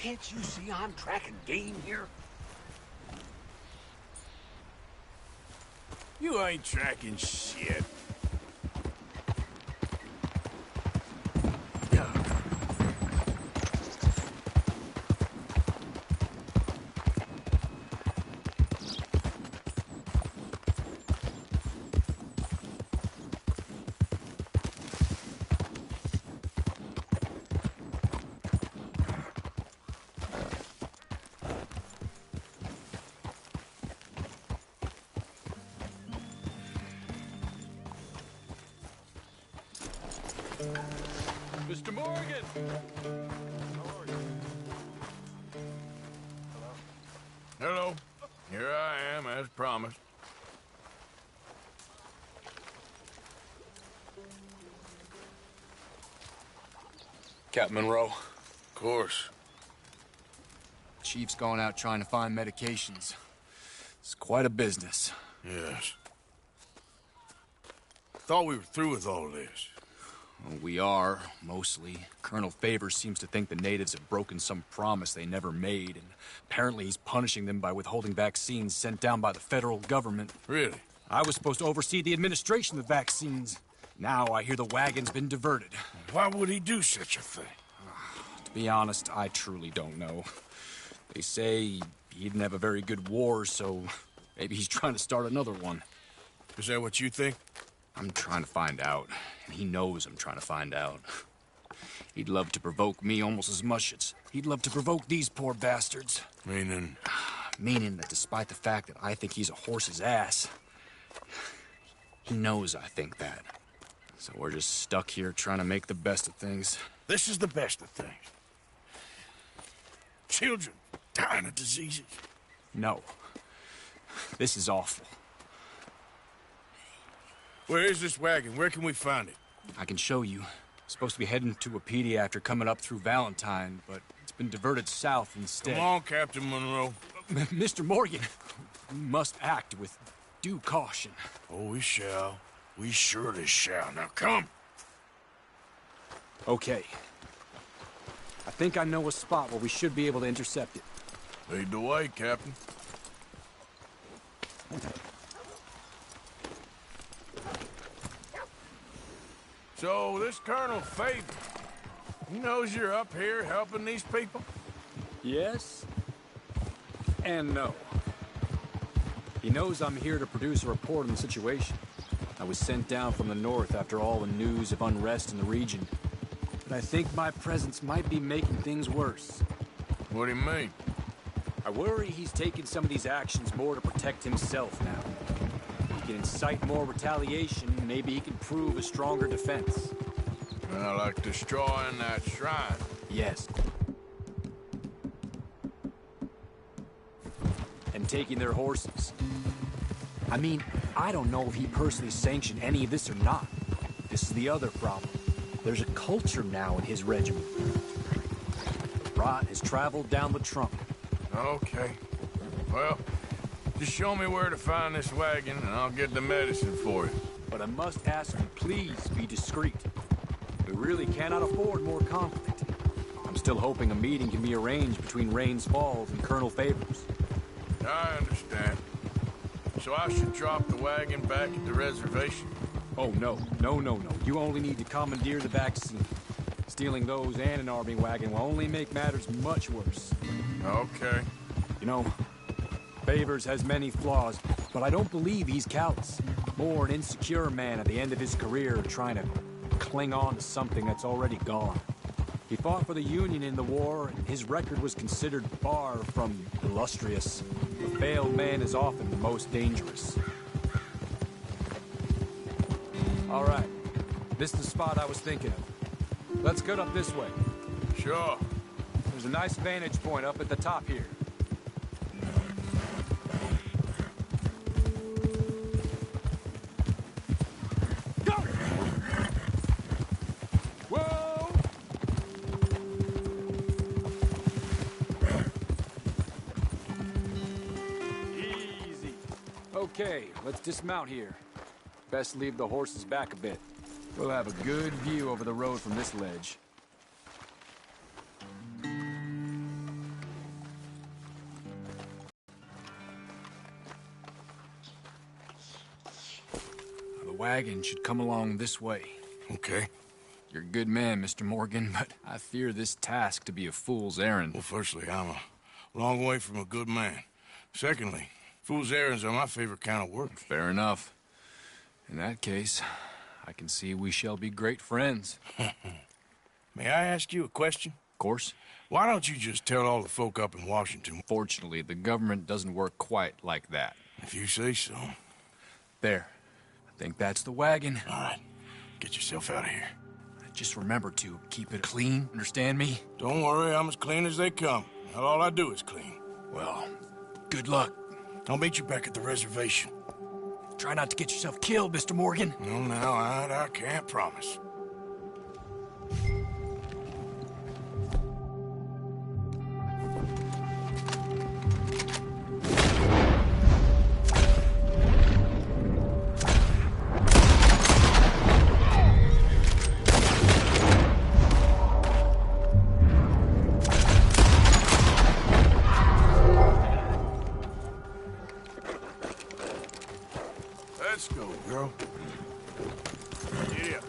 Can't you see I'm tracking game here? You ain't tracking shit. Mr. Morgan! Hello. Here I am, as promised. Captain Monroe. Of course. Chief's gone out trying to find medications. It's quite a business. Yes. Thought we were through with all this. Well, we are, mostly. Colonel Favors seems to think the natives have broken some promise they never made, and apparently he's punishing them by withholding vaccines sent down by the federal government. Really? I was supposed to oversee the administration of the vaccines. Now I hear the wagon's been diverted. Why would he do such a thing? To be honest, I truly don't know. They say he didn't have a very good war, so maybe he's trying to start another one. Is that what you think? I'm trying to find out, and he knows I'm trying to find out. He'd love to provoke me almost as much as he'd love to provoke these poor bastards. Meaning? Meaning that despite the fact that I think he's a horse's ass, he knows I think that. So we're just stuck here trying to make the best of things. This is the best of things. Children dying of diseases. No. This is awful. Where is this wagon? Where can we find it? I can show you. Supposed to be heading to a PD after coming up through Valentine, but it's been diverted south instead. Come on, Captain Monroe. Mr. Morgan, we must act with due caution. Oh, we shall. We surely shall. Now come. Okay. I think I know a spot where we should be able to intercept it. Lead the way, Captain. So, this Colonel Favor, he knows you're up here helping these people? Yes. And no. He knows I'm here to produce a report on the situation. I was sent down from the north after all the news of unrest in the region. But I think my presence might be making things worse. What do you mean? I worry he's taking some of these actions more to protect himself now. He can incite more retaliation, maybe he can prove a stronger defense. Like destroying that shrine. Yes. And taking their horses. I mean, I don't know if he personally sanctioned any of this or not. This is the other problem. There's a culture now in his regiment. The rot has traveled down the trunk. Okay. Well, just show me where to find this wagon and I'll get the medicine for you. But I must ask you, please be discreet. We really cannot afford more conflict. I'm still hoping a meeting can be arranged between Rains Falls and Colonel Favors. I understand. So I should drop the wagon back at the reservation? Oh, no. No. You only need to commandeer the vaccine. Stealing those and an army wagon will only make matters much worse. Okay. You know, Favors has many flaws, but I don't believe he's callous. More an insecure man at the end of his career trying to cling on to something that's already gone. He fought for the Union in the war, and his record was considered far from illustrious. A failed man is often the most dangerous. All right. This is the spot I was thinking of. Let's get up this way. Sure. There's a nice vantage point up at the top here. Go! Whoa! Easy. Okay, let's dismount here. Best leave the horses back a bit. We'll have a good view over the road from this ledge. wagon should come along this way. Okay. You're a good man, Mr. Morgan, but I fear this task to be a fool's errand. Well, firstly, I'm a long way from a good man. Secondly, fool's errands are my favorite kind of work. Fair enough. In that case, I can see we shall be great friends. May I ask you a question? Of course. Why don't you just tell all the folk up in Washington? Fortunately, the government doesn't work quite like that. If you say so. There. I think that's the wagon. All right. Get yourself out of here. Just remember to keep it clean, understand me? Don't worry, I'm as clean as they come. Not all I do is clean. Well, good luck. I'll meet you back at the reservation. Try not to get yourself killed, Mr. Morgan. No, now, I can't promise. Let's go, girl. Yeah.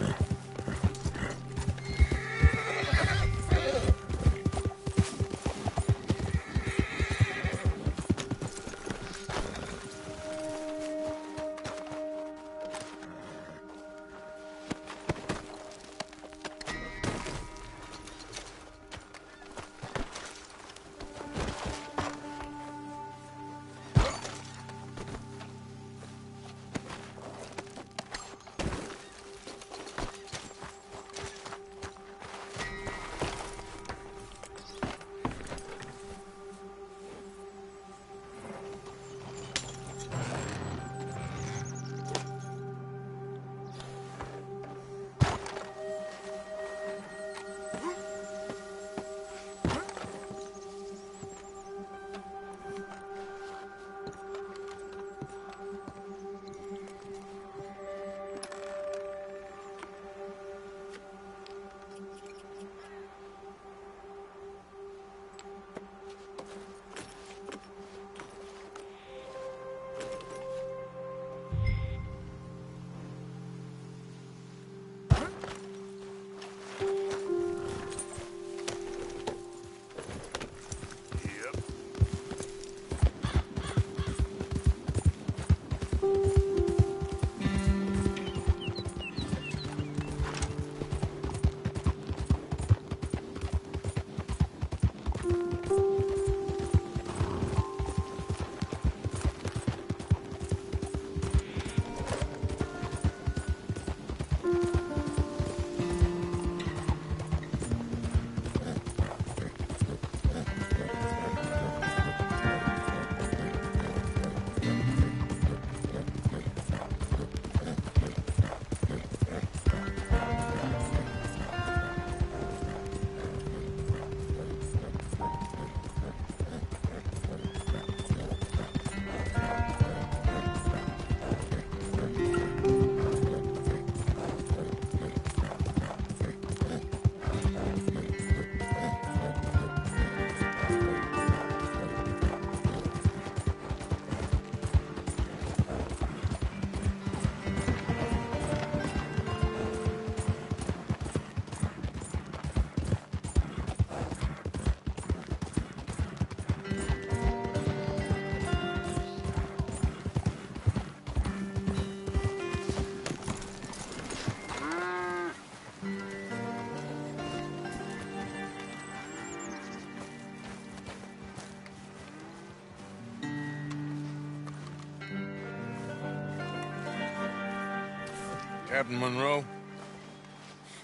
Captain Monroe,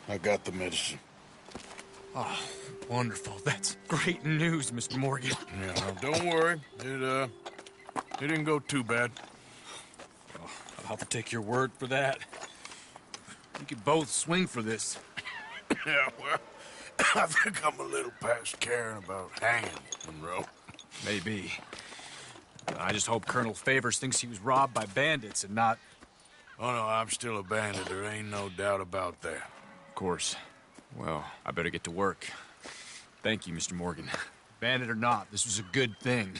I got the medicine. Oh, wonderful. That's great news, Mr. Morgan. Yeah, well, don't worry. It didn't go too bad. Oh, I'll have to take your word for that. We could both swing for this. Yeah, well, I think I'm a little past caring about hanging, Monroe. Maybe. I just hope Colonel Favors thinks he was robbed by bandits and not... Oh, no, I'm still a bandit. There ain't no doubt about that. Of course. Well, I better get to work. Thank you, Mr. Morgan. Bandit or not, this was a good thing.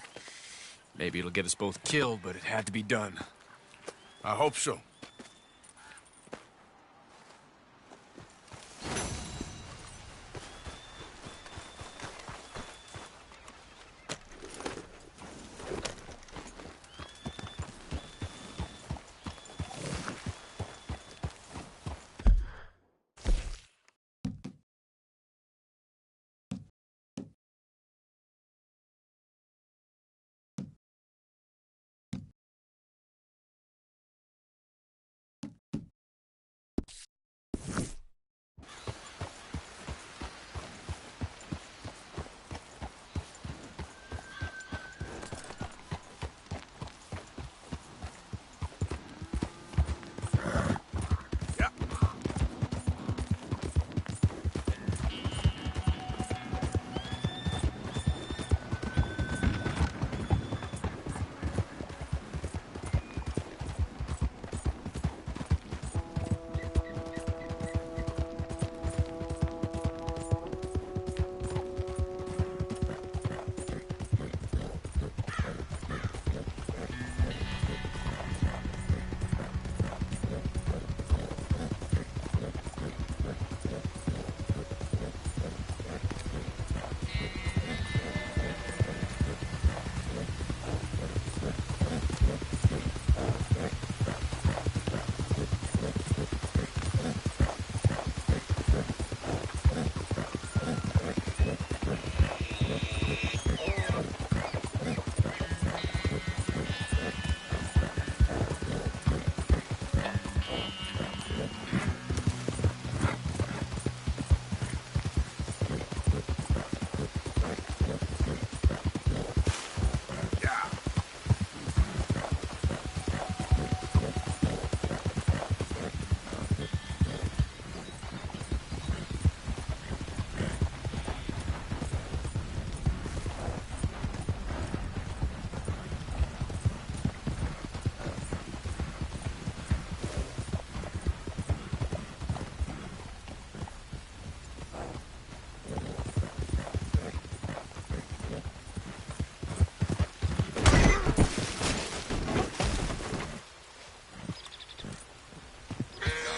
Maybe it'll get us both killed, but it had to be done. I hope so.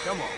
Come on.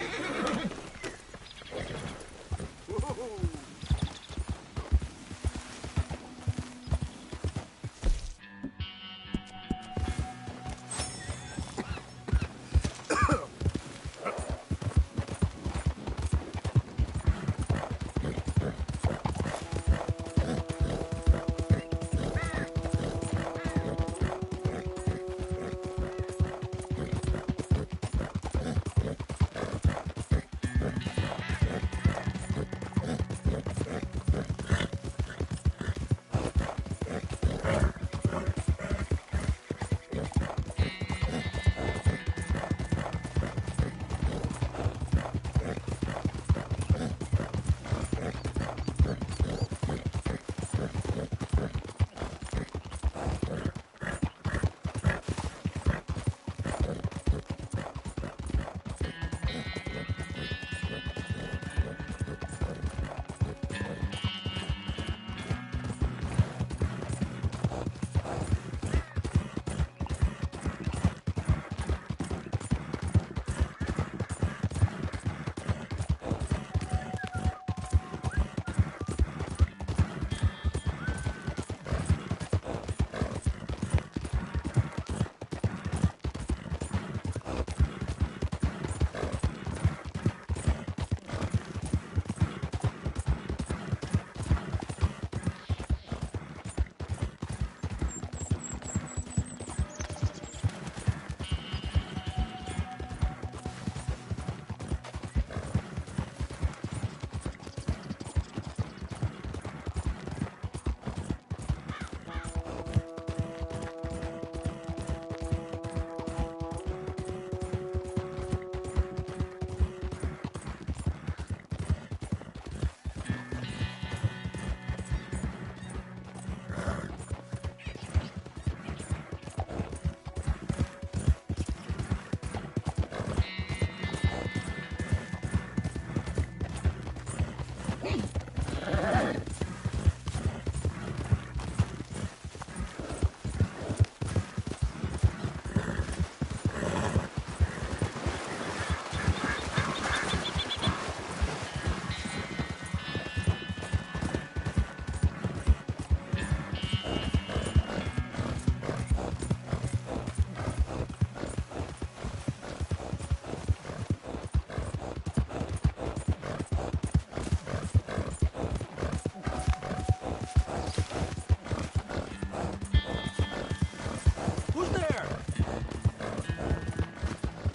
Who's there?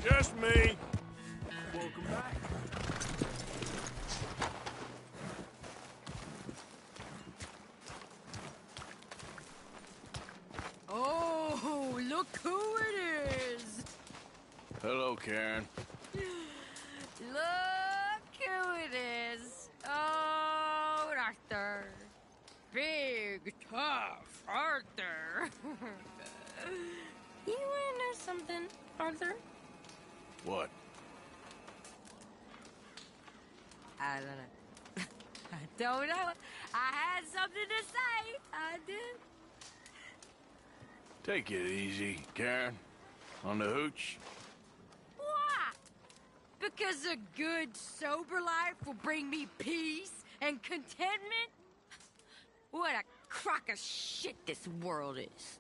Just me. Welcome back. Oh, look who it is! Hello, Karen. Look who it is! Oh, Arthur. Big, tough Arthur. You wanna know something, Arthur? What? I don't know. I don't know. I had something to say. I did. Take it easy, Karen. On the hooch? Why? Because a good, sober life will bring me peace and contentment? What a crock of shit this world is.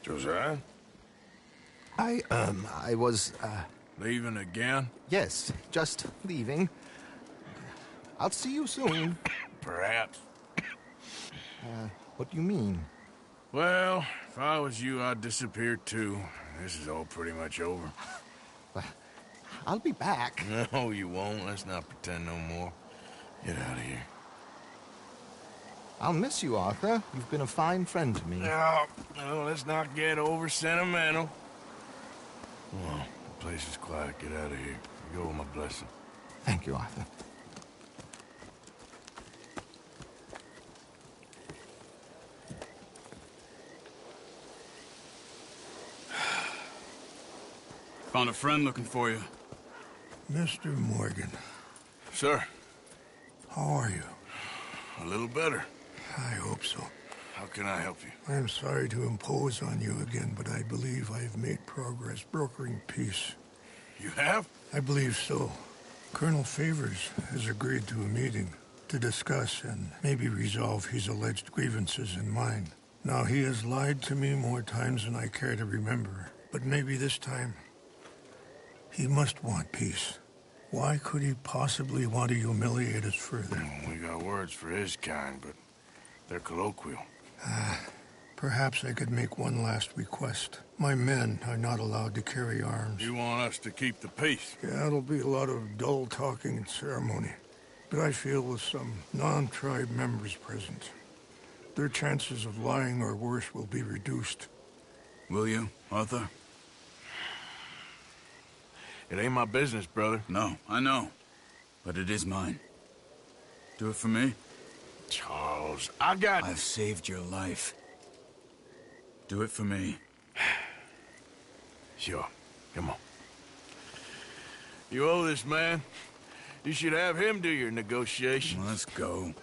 Josiah? I was, Leaving again? yes, just leaving. I'll see you soon. Perhaps. What do you mean? Well, if I was you, I'd disappear too. This is all pretty much over. Well, I'll be back. No, you won't. Let's not pretend no more. Get out of here. I'll miss you, Arthur. You've been a fine friend to me. No, let's not get over sentimental. Come on, the place is quiet. Get out of here. You go with my blessing. Thank you, Arthur. Found a friend looking for you. Mr. Morgan, Sir, how are you? a little better. I hope so. How can I help you? I'm sorry to impose on you again, but I believe I've made progress brokering peace. You have? I believe so. Colonel Favors has agreed to a meeting to discuss and maybe resolve his alleged grievances and mine. Now, he has lied to me more times than I care to remember, but maybe this time he must want peace. Why could he possibly want to humiliate us further? We got words for his kind, but they're colloquial. Perhaps I could make one last request. My men are not allowed to carry arms. You want us to keep the peace? Yeah, it'll be a lot of dull talking and ceremony. But I feel with some non-tribe members present, their chances of lying or worse will be reduced. Will you, Arthur? It ain't my business, brother. No, I know. But it is mine. Do it for me? Charles, I got... I've saved your life. Do it for me. Sure. Come on. You owe this man. You should have him do your negotiations. Let's go.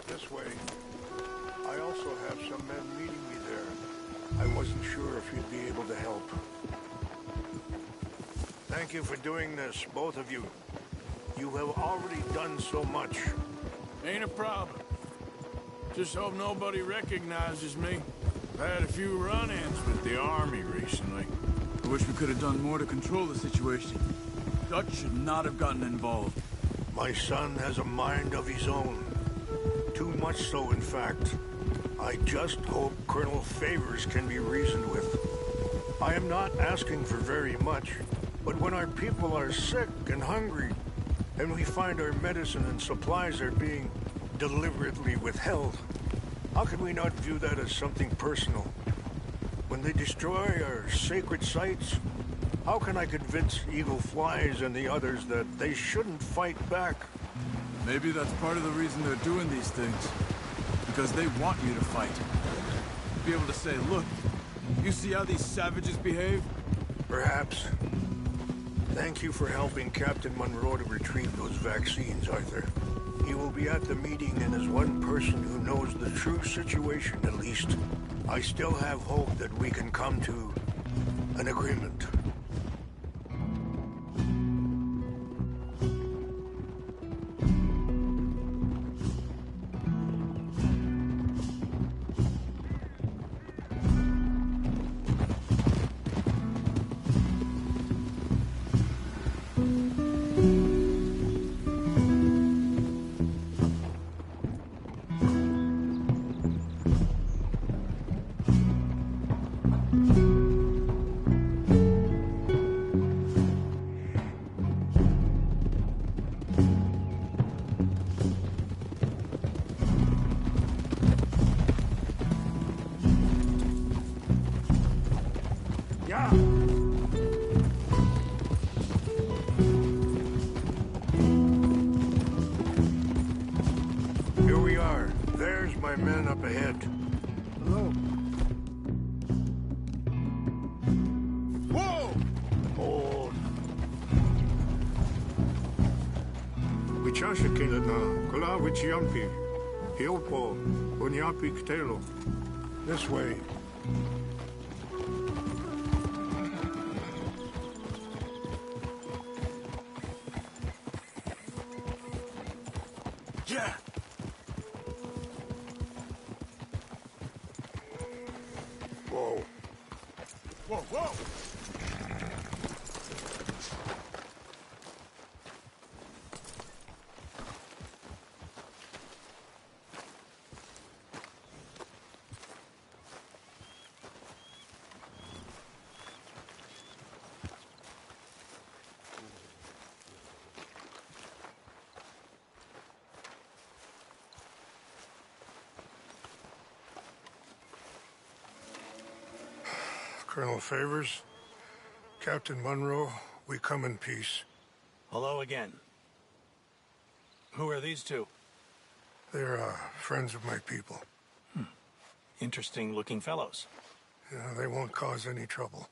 This way. I also have some men meeting me there. I wasn't sure if you'd be able to help. Thank you for doing this, both of you. You have already done so much. Ain't a problem. Just hope nobody recognizes me. I've had a few run-ins with the army recently. I wish we could have done more to control the situation. Dutch should not have gotten involved. My son has a mind of his own. Too much so, in fact. I just hope Colonel Favors can be reasoned with. I am not asking for very much, but when our people are sick and hungry, and we find our medicine and supplies are being deliberately withheld, how can we not view that as something personal? When they destroy our sacred sites, how can I convince Eagle Flies and the others that they shouldn't fight back? Maybe that's part of the reason they're doing these things. Because they want you to fight. Be able to say, look, you see how these savages behave? Perhaps. Thank you for helping Captain Monroe to retrieve those vaccines, Arthur. He will be at the meeting and is one person who knows the true situation, at least. I still have hope that we can come to an agreement. Yeah. Here we are. There's my men up ahead. Hello. Whoa! Hold. Wichasha Kilana, Kula Wichiampi, Hilpo, Unyapi Ktelo. This way. Yeah. Whoa. Whoa, whoa! Colonel Favors, Captain Monroe, we come in peace. Hello again. Who are these two? They're friends of my people. Interesting-looking fellows. Yeah, they won't cause any trouble.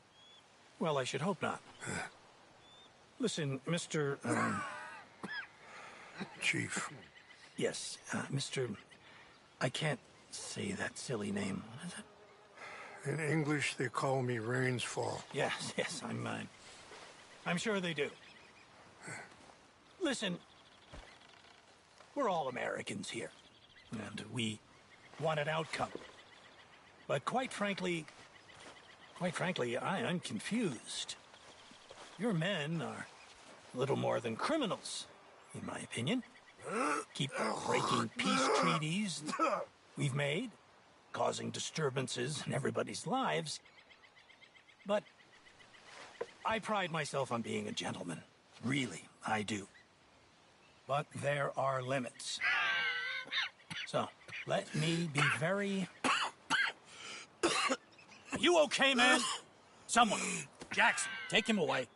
Well, I should hope not. Listen, Mr. Chief. Yes, Mr. I can't say that silly name. What is it? In English, they call me Rainsfall. Yes, I'm sure they do. Listen, we're all Americans here, and we want an outcome. But quite frankly, I'm confused. Your men are a little more than criminals, in my opinion. Keep breaking peace treaties we've made, causing disturbances in everybody's lives. But I pride myself on being a gentleman. Really, I do. But there are limits. So, let me be very... Are you okay, man? Someone. Jackson, take him away.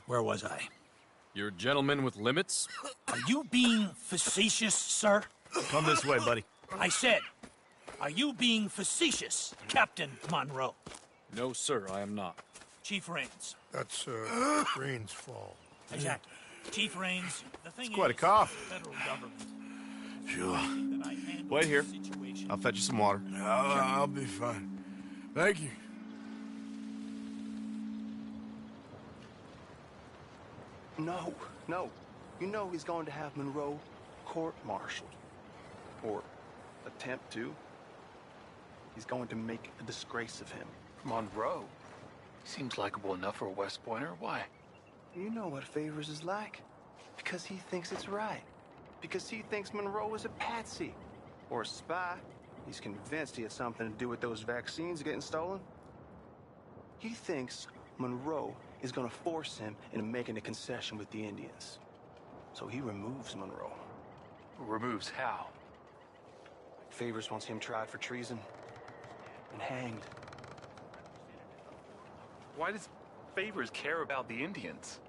Where was I? You're a gentleman with limits? Are you being facetious, sir? Come this way, buddy. I said, are you being facetious, Captain Monroe? No, sir, I am not. Chief Raines. That's, Rainsfall. Exactly. Chief Raines, the thing Quite a is, cough. the federal government. Sure. that I handle Wait here. the situation. I'll fetch you some water. I'll be fine. Thank you. No. You know he's going to have Monroe court-martialed. Or attempt to. He's going to make a disgrace of him. Monroe? Seems likable enough for a West Pointer. Why? You know what Favors is like. Because he thinks it's right. Because he thinks Monroe is a patsy. Or a spy. He's convinced he had something to do with those vaccines getting stolen. He thinks Monroe is going to force him into making a concession with the Indians. So he removes Monroe. Removes how? Favors wants him tried for treason and hanged. Why does Favors care about the Indians?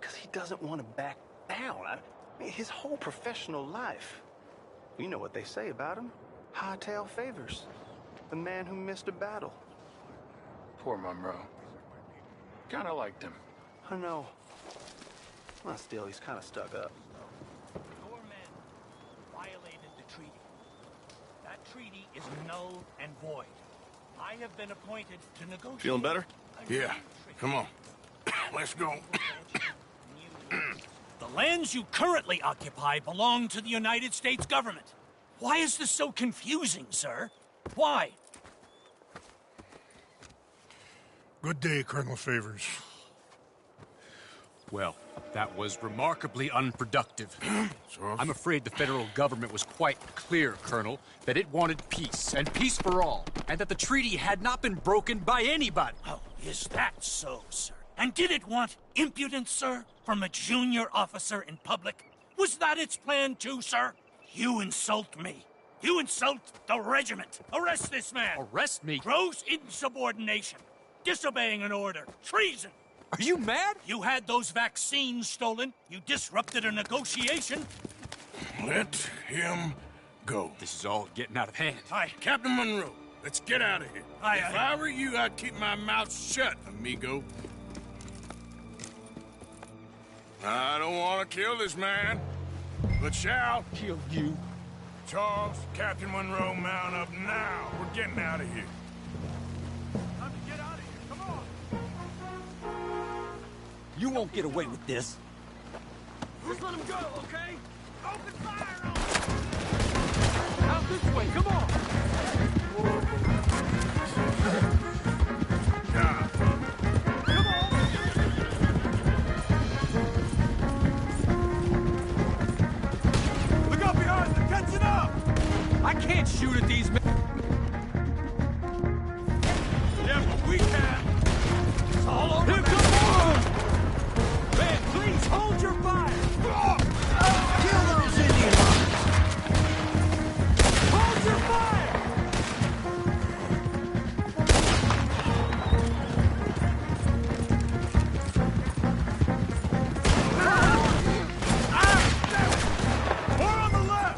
Because he doesn't want to back down. I mean, his whole professional life. You know what they say about him. Hightail Favors. The man who missed a battle. Poor Monroe. Kinda liked him. I know. Well, still, he's kind of stuck up. Your men violated the treaty. That treaty is null and void. I have been appointed to negotiate. Feeling better? Yeah, come on. Let's go. The lands you currently occupy belong to the United States government. Why is this so confusing, sir? Why? Good day, Colonel Favors. Well, that was remarkably unproductive. I'm afraid the federal government was quite clear, Colonel, that it wanted peace, and peace for all, and that the treaty had not been broken by anybody. Oh, is that so, sir? And did it want impudence, sir, from a junior officer in public? Was that its plan too, sir? You insult me. You insult the regiment. Arrest this man. Arrest me? Gross insubordination. Disobeying an order. Treason. Are you mad? You had those vaccines stolen. You disrupted a negotiation. Let him go. This is all getting out of hand. Captain Monroe, let's get out of here. If I were you, I'd keep my mouth shut, amigo. I don't want to kill this man, but shall Kill you. Charles, Captain Monroe, mount up now. We're getting out of here. Time to get out of here. Come on. You won't get away with this. Just let him go, okay? Open fire on him! Out this way, come on! Look out behind them! Catching up! I can't shoot at these men. Yeah, but we can! It's all over. Here come more! Man, please hold your fire! Kill those Indians! Hold your fire! More on the left!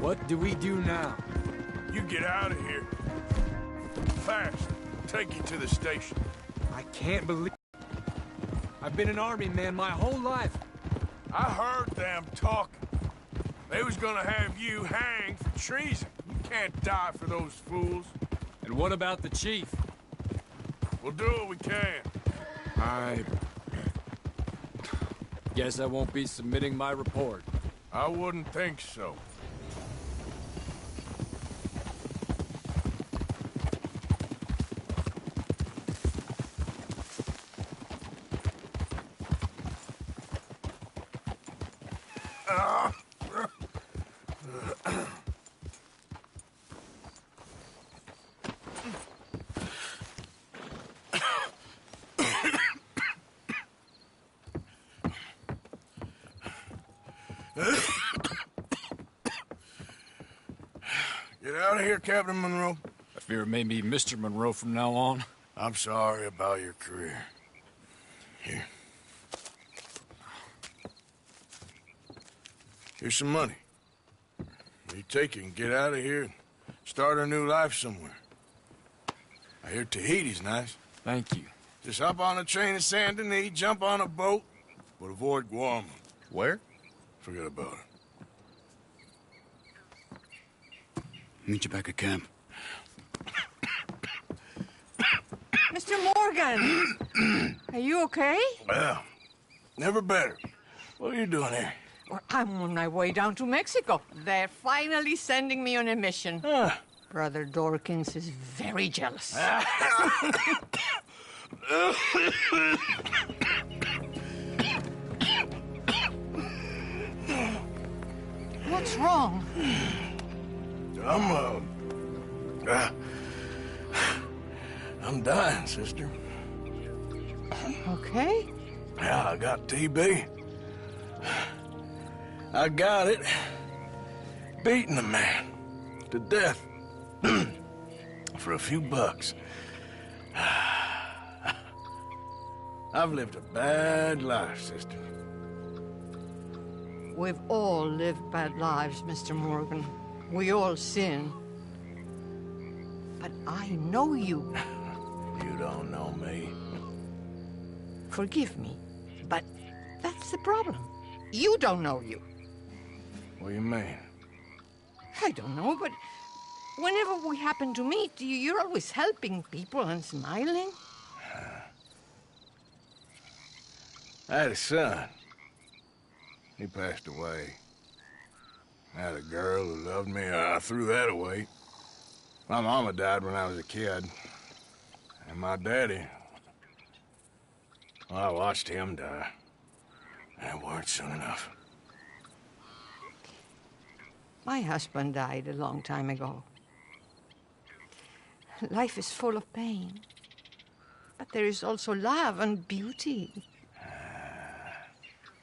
What do we do now? You get out of here. Fast. Take you to the station. I can't believe... I've been an army man my whole life. I heard them talking. They was gonna have you hanged for treason. You can't die for those fools. And what about the chief? We'll do what we can. I... guess I won't be submitting my report. I wouldn't think so. Get out of here, Captain Monroe. I fear it may be Mr. Monroe from now on. I'm sorry about your career. Here. Here's some money. You take it and get out of here and start a new life somewhere. I hear Tahiti's nice. Thank you. Just hop on a train to Saint Denis, jump on a boat, but avoid Guam. Where? Forget about it. Meet you back at camp. Mr. Morgan! Are you okay? Well, never better. What are you doing here? Well, I'm on my way down to Mexico. They're finally sending me on a mission. Brother Dorkins is very jealous. What's wrong? I'm dying, sister. Okay. Yeah, I got TB. I got it. Beating a man to death for a few bucks. I've lived a bad life, sister. We've all lived bad lives, Mr. Morgan. We all sin. But I know you. You don't know me. Forgive me, but that's the problem. You don't know you. What do you mean? I don't know, but whenever we happen to meet, you're always helping people and smiling. I had a son. He passed away. I had a girl who loved me. I threw that away. My mama died when I was a kid. And my daddy... well, I watched him die. And it weren't soon enough. My husband died a long time ago. Life is full of pain. But there is also love and beauty.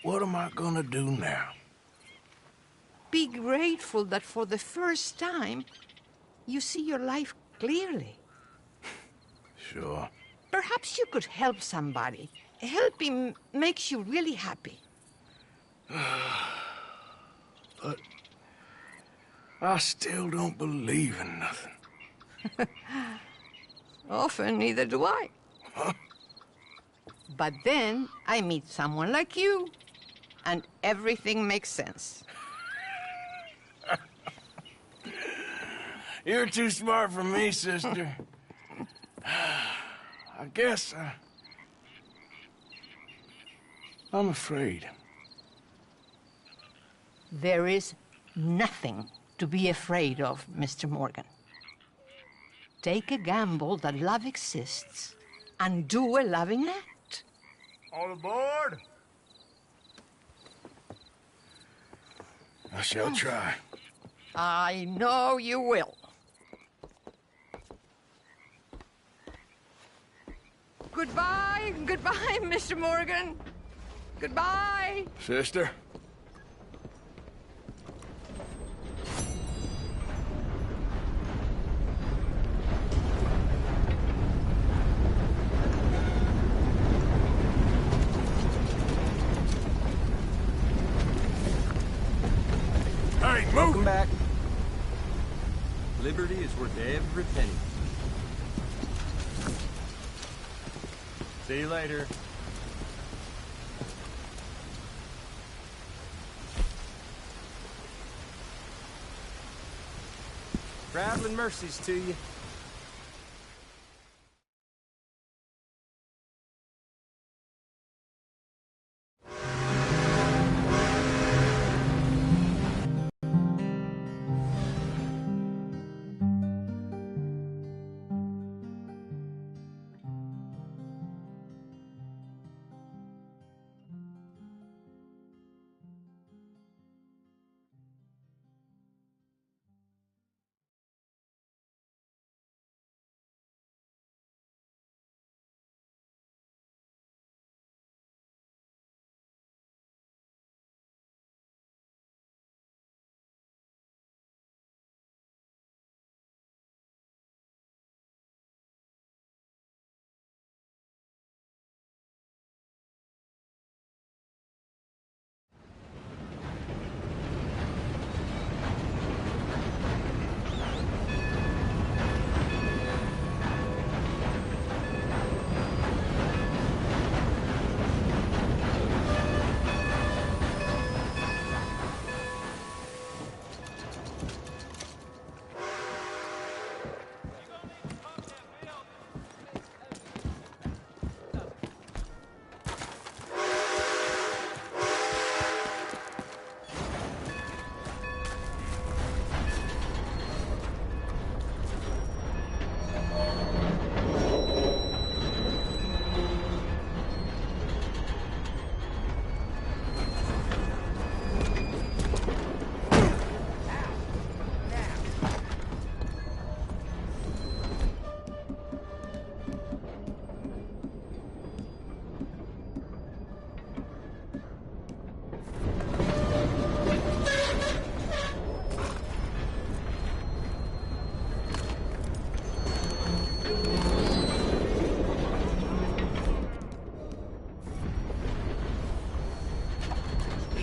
What am I gonna do now? Be grateful that for the first time, you see your life clearly. Sure. Perhaps you could help somebody. Helping makes you really happy. But I still don't believe in nothing. Often, neither do I. Huh? But then I meet someone like you, and everything makes sense. You're too smart for me, sister. I guess I'm afraid. There is nothing to be afraid of, Mr. Morgan. Take a gamble that love exists and do a loving act. All aboard! I shall try. I know you will. Goodbye, goodbye, Mr. Morgan. Goodbye. Sister? Hey, move! Welcome back. Liberty is worth every penny. See you later. Traveling mercies to you.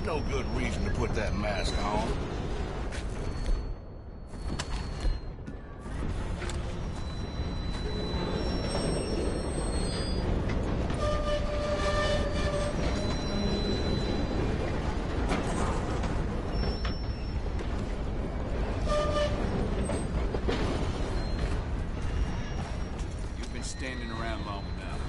No good reason to put that mask on. You've been standing around long enough.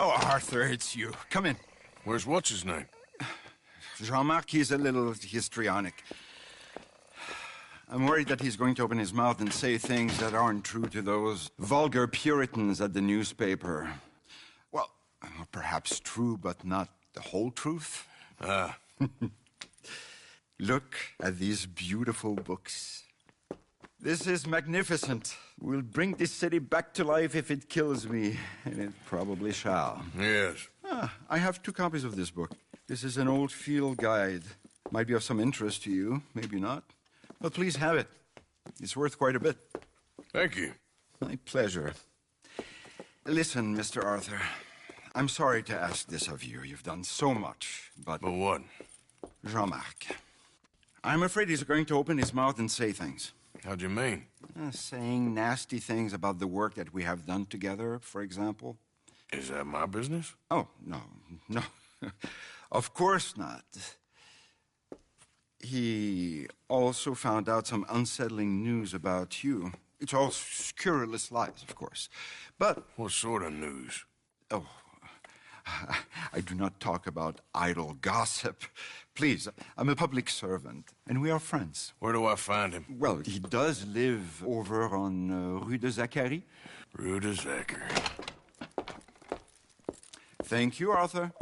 Oh, Arthur, it's you. Come in. Where's what's-his-name? Jean-Marc, he's a little histrionic. I'm worried that he's going to open his mouth and say things that aren't true to those vulgar Puritans at the newspaper. Well, perhaps true, but not the whole truth. Ah. Look at these beautiful books. This is magnificent. We'll bring this city back to life if it kills me, and it probably shall. Yes. I have 2 copies of this book. This is an old field guide. Might be of some interest to you, maybe not. But please have it. It's worth quite a bit. Thank you. My pleasure. Listen, Mr. Arthur, I'm sorry to ask this of you. You've done so much, but... But what? Jean-Marc. I'm afraid he's going to open his mouth and say things. How do you mean? Saying nasty things about the work that we have done together, for example. Is that my business? Oh, no. Of course not. He also found out some unsettling news about you. It's all scurrilous lies, of course. But... What sort of news? Oh, I do not talk about idle gossip. Please, I'm a public servant, and we are friends. Where do I find him? Well, he does live over on Rue de Zachary. Rue de Zachary. Thank you, Arthur.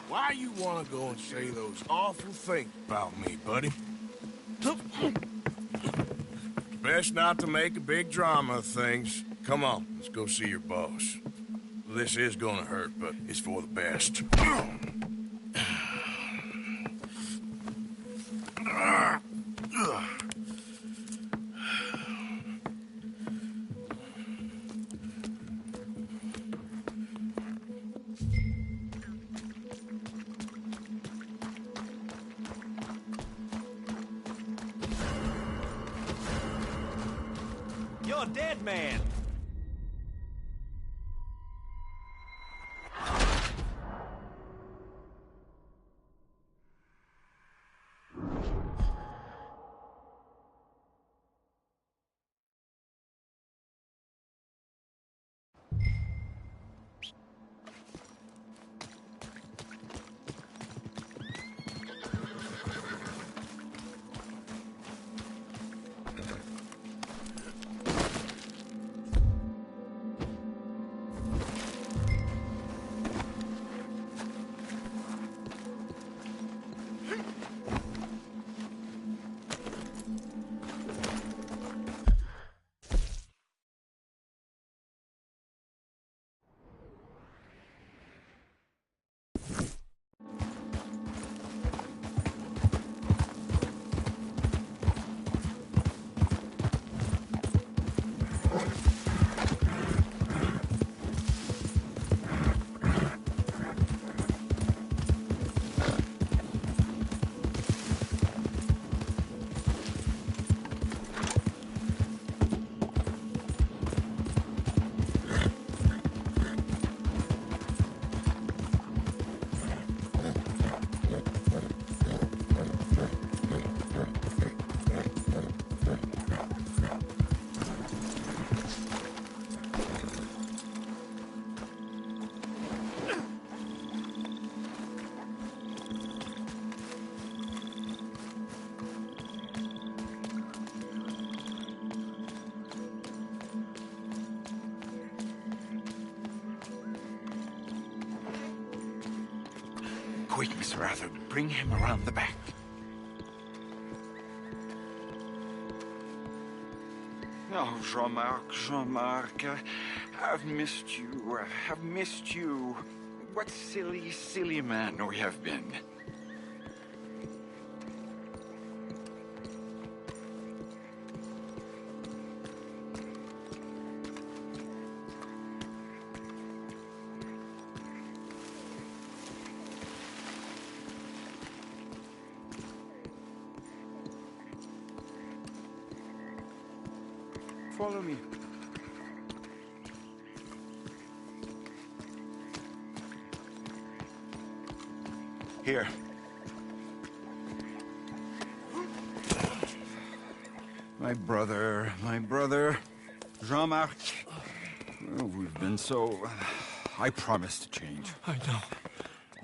Why you want to go and say those awful things about me, buddy? Best not to make a big drama of things. Come on, let's go see your boss. This is gonna hurt, but it's for the best. You're a dead man. Quick, Mr. Arthur, bring him around the back. Oh, Jean-Marc, I've missed you. I've missed you. What silly, silly man we have been. Follow me. Here. My brother, Jean-Marc. Oh, we've been so... I promised to change. I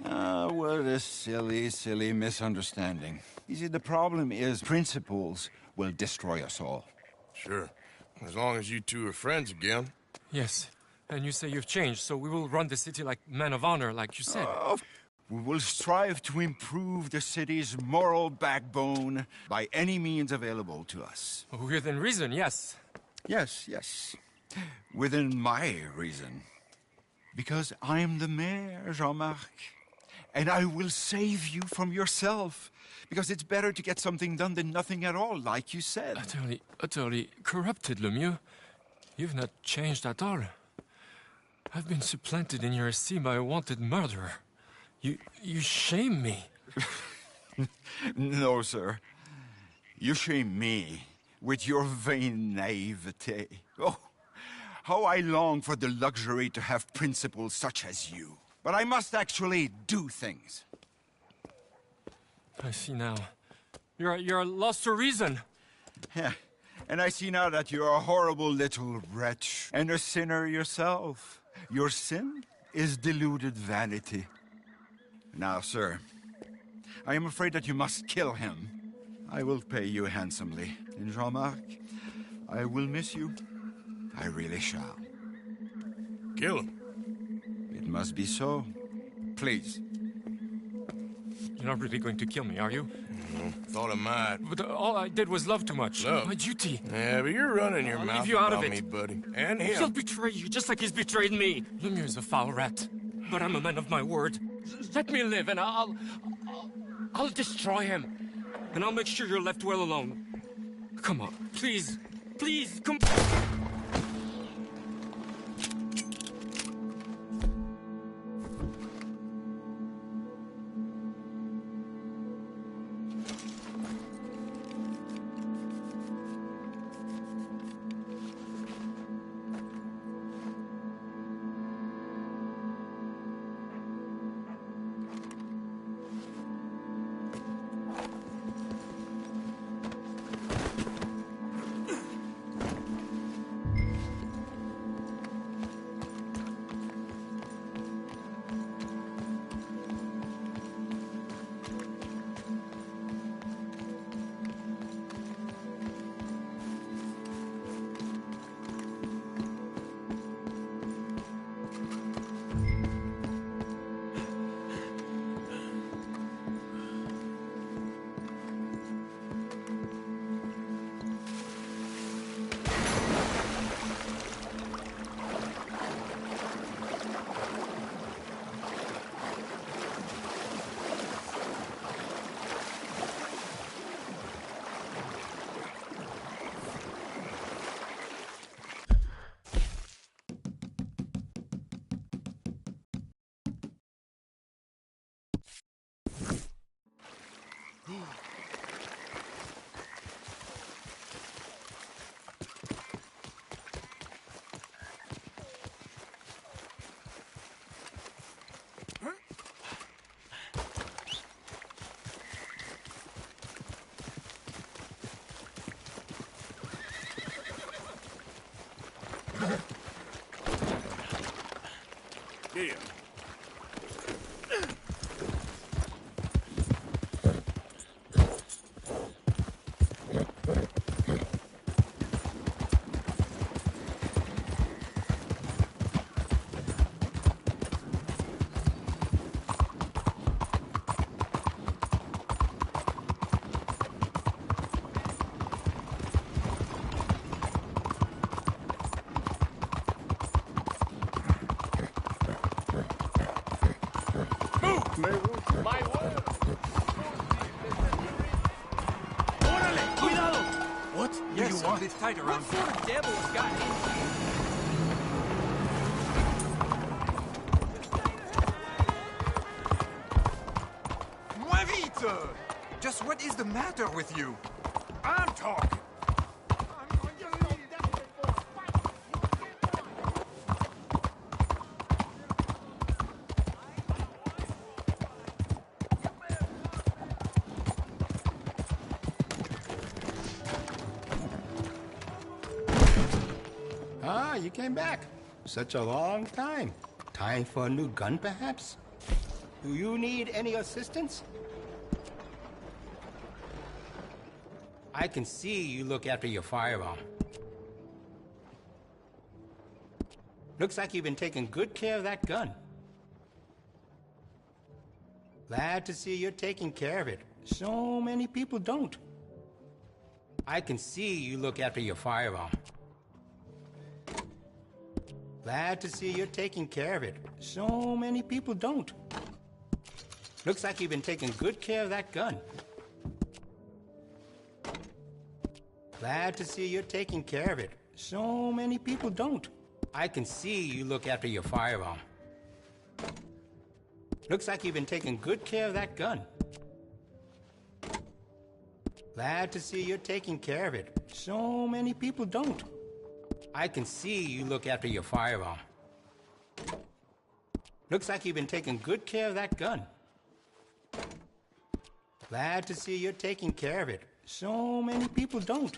know. What a silly, silly misunderstanding. You see, the problem is principles will destroy us all. Sure. As long as you two are friends again. Yes. And you say you've changed, so we will run the city like men of honor, like you said. We will strive to improve the city's moral backbone by any means available to us. Within reason, yes. Yes. Within my reason. Because I'm the mayor, Jean-Marc. And I will save you from yourself. Because it's better to get something done than nothing at all, like you said. Utterly corrupted, Lemieux. You've not changed at all. I've been supplanted in your esteem by a wanted murderer. You shame me. No, sir. You shame me with your vain naivete. Oh, how I long for the luxury to have principles such as you. But I must actually do things. I see now. You're lost to reason. Yeah, and I see now that you're a horrible little wretch and a sinner yourself. Your sin is deluded vanity. Now, sir, I am afraid that you must kill him. I will pay you handsomely. And Jean-Marc, I will miss you. I really shall. Kill him. It must be so. Please. You're not really going to kill me, are you? Thought I might. But all I did was love too much. Love? My duty. Yeah, but you're running your I'll mouth leave you out about of it. me, buddy. And him. He'll betray you, just like he's betrayed me. Lemieux is a foul rat, but I'm a man of my word. Let me live, and I'll destroy him. And I'll make sure you're left well alone. Come on, please, come... Yes, a bit tight around. What sort of devil's got in here? Moins vite! Just what is the matter with you? I'm talking. Ah, you came back. Such a long time. Time for a new gun, perhaps? Do you need any assistance? I can see you look after your firearm. Looks like you've been taking good care of that gun. Glad to see you're taking care of it. So many people don't. I can see you look after your firearm. Glad to see you're taking care of it. So many people don't. Looks like you've been taking good care of that gun. Glad to see you're taking care of it. So many people don't. I can see you look after your firearm. Looks like you've been taking good care of that gun. Glad to see you're taking care of it. So many people don't. I can see you look after your firearm. Looks like you've been taking good care of that gun. Glad to see you're taking care of it. So many people don't.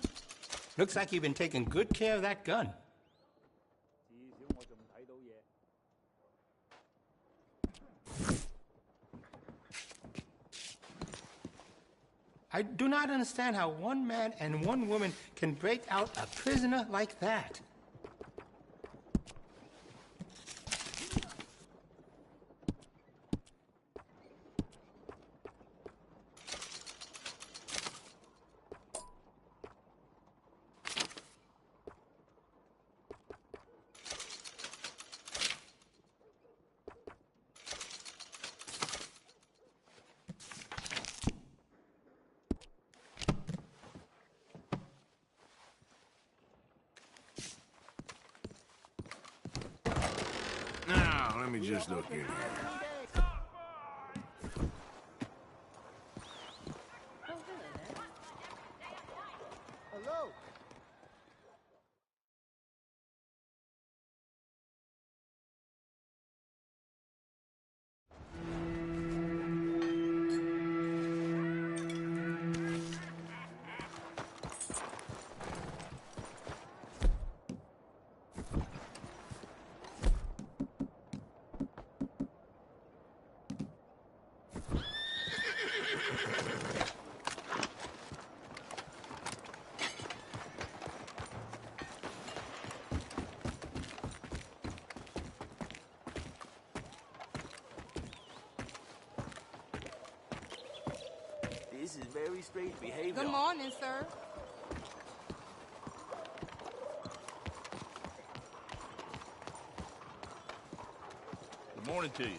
Looks like you've been taking good care of that gun. I do not understand how one man and one woman can break out a prisoner like that. Now, let me just look in here. Hello. This is very strange behavior. Good morning, sir. Good morning to you.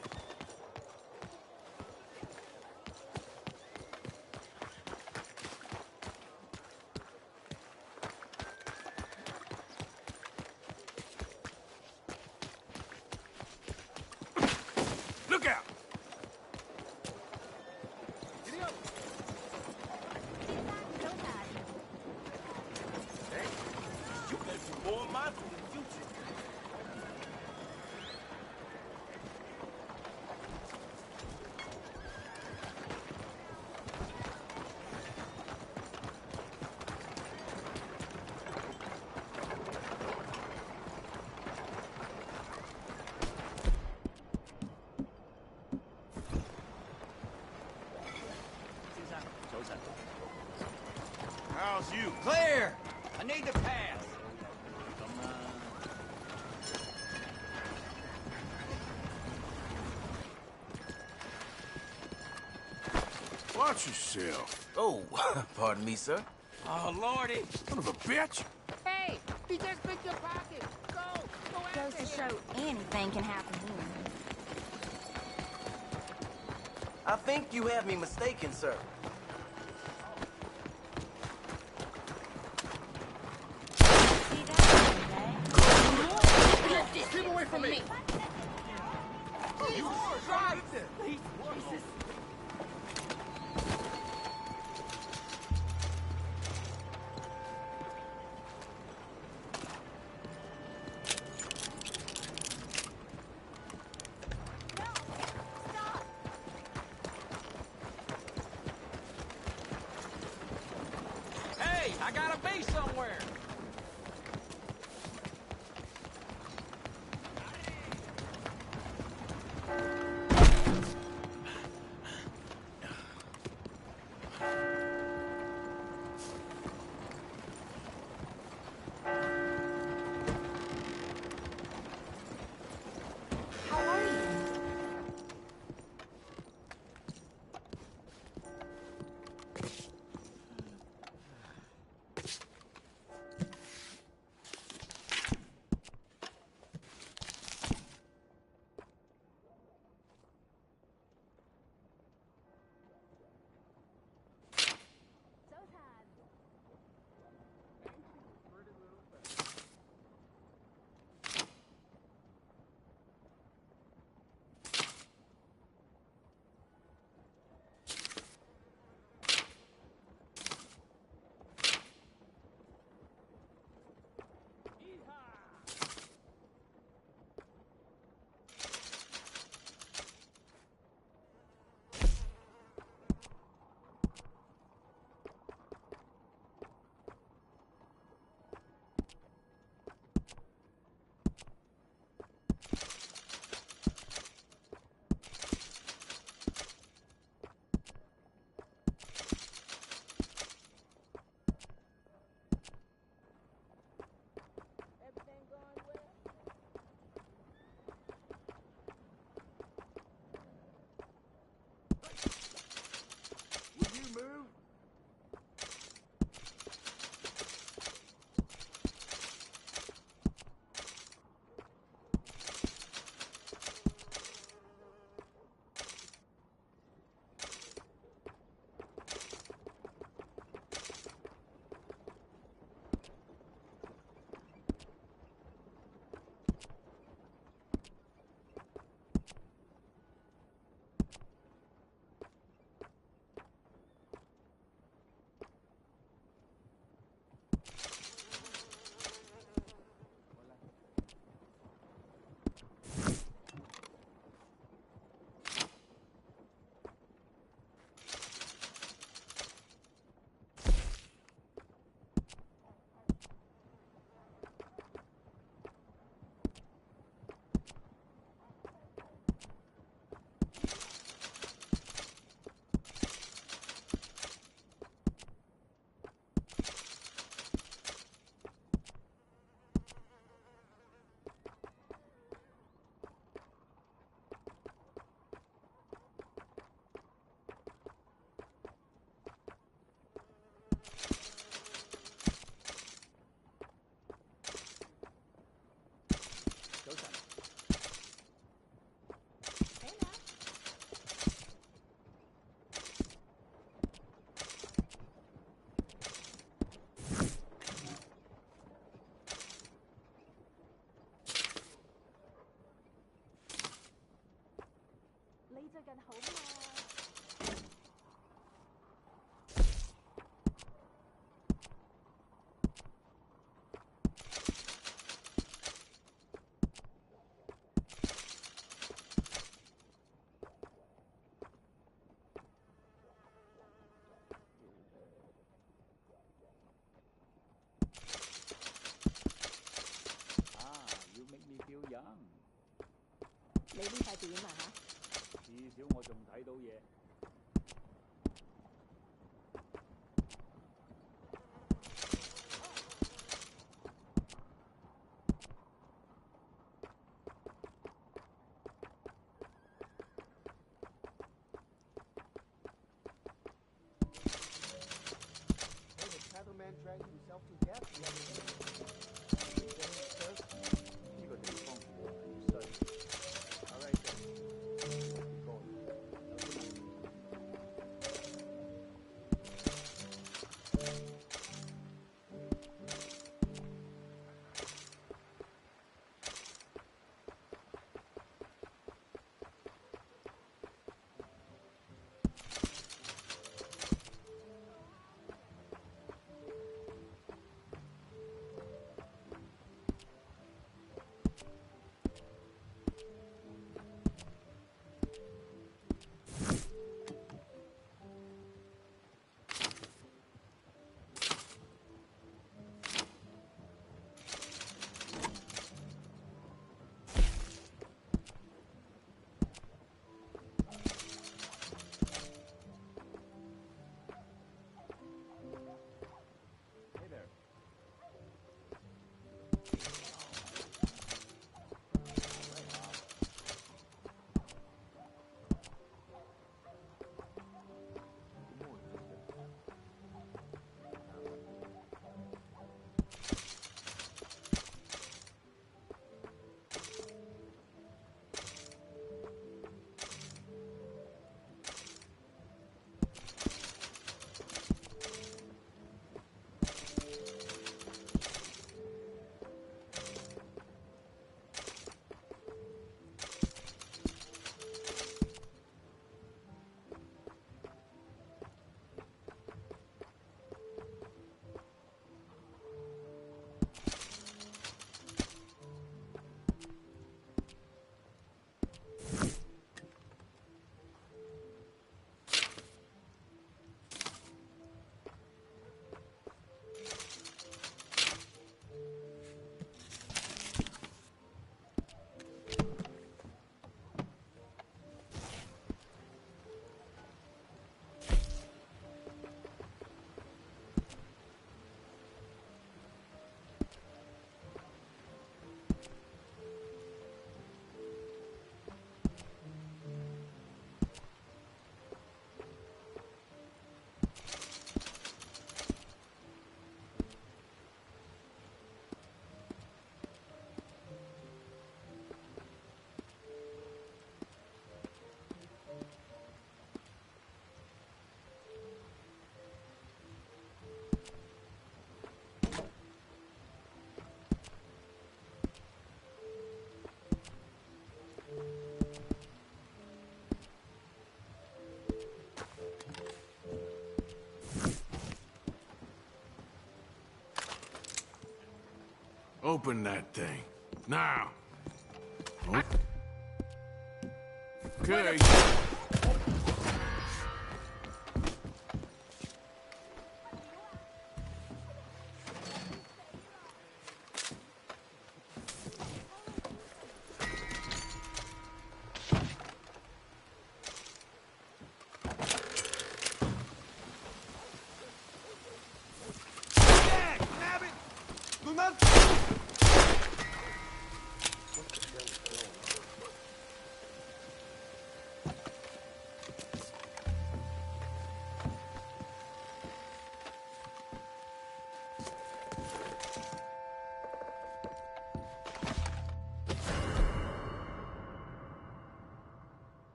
Look out! You got some more minds in the future. How's you? Clear! I need to pass. Watch yourself. Oh, pardon me, sir. Oh, Lordy! Son of a bitch. Hey, he just picked your pocket. Go Goes to show anything can happen here. I think you have me mistaken, sir. I gotta be somewhere. You make me feel young. 你呢塊點啊嚇？至少我仲睇到嘢。Cattleman dragged himself to death the other day.呢個地方係衰。All right then. Go. 呢 Open that thing. Now. Oh. Okay.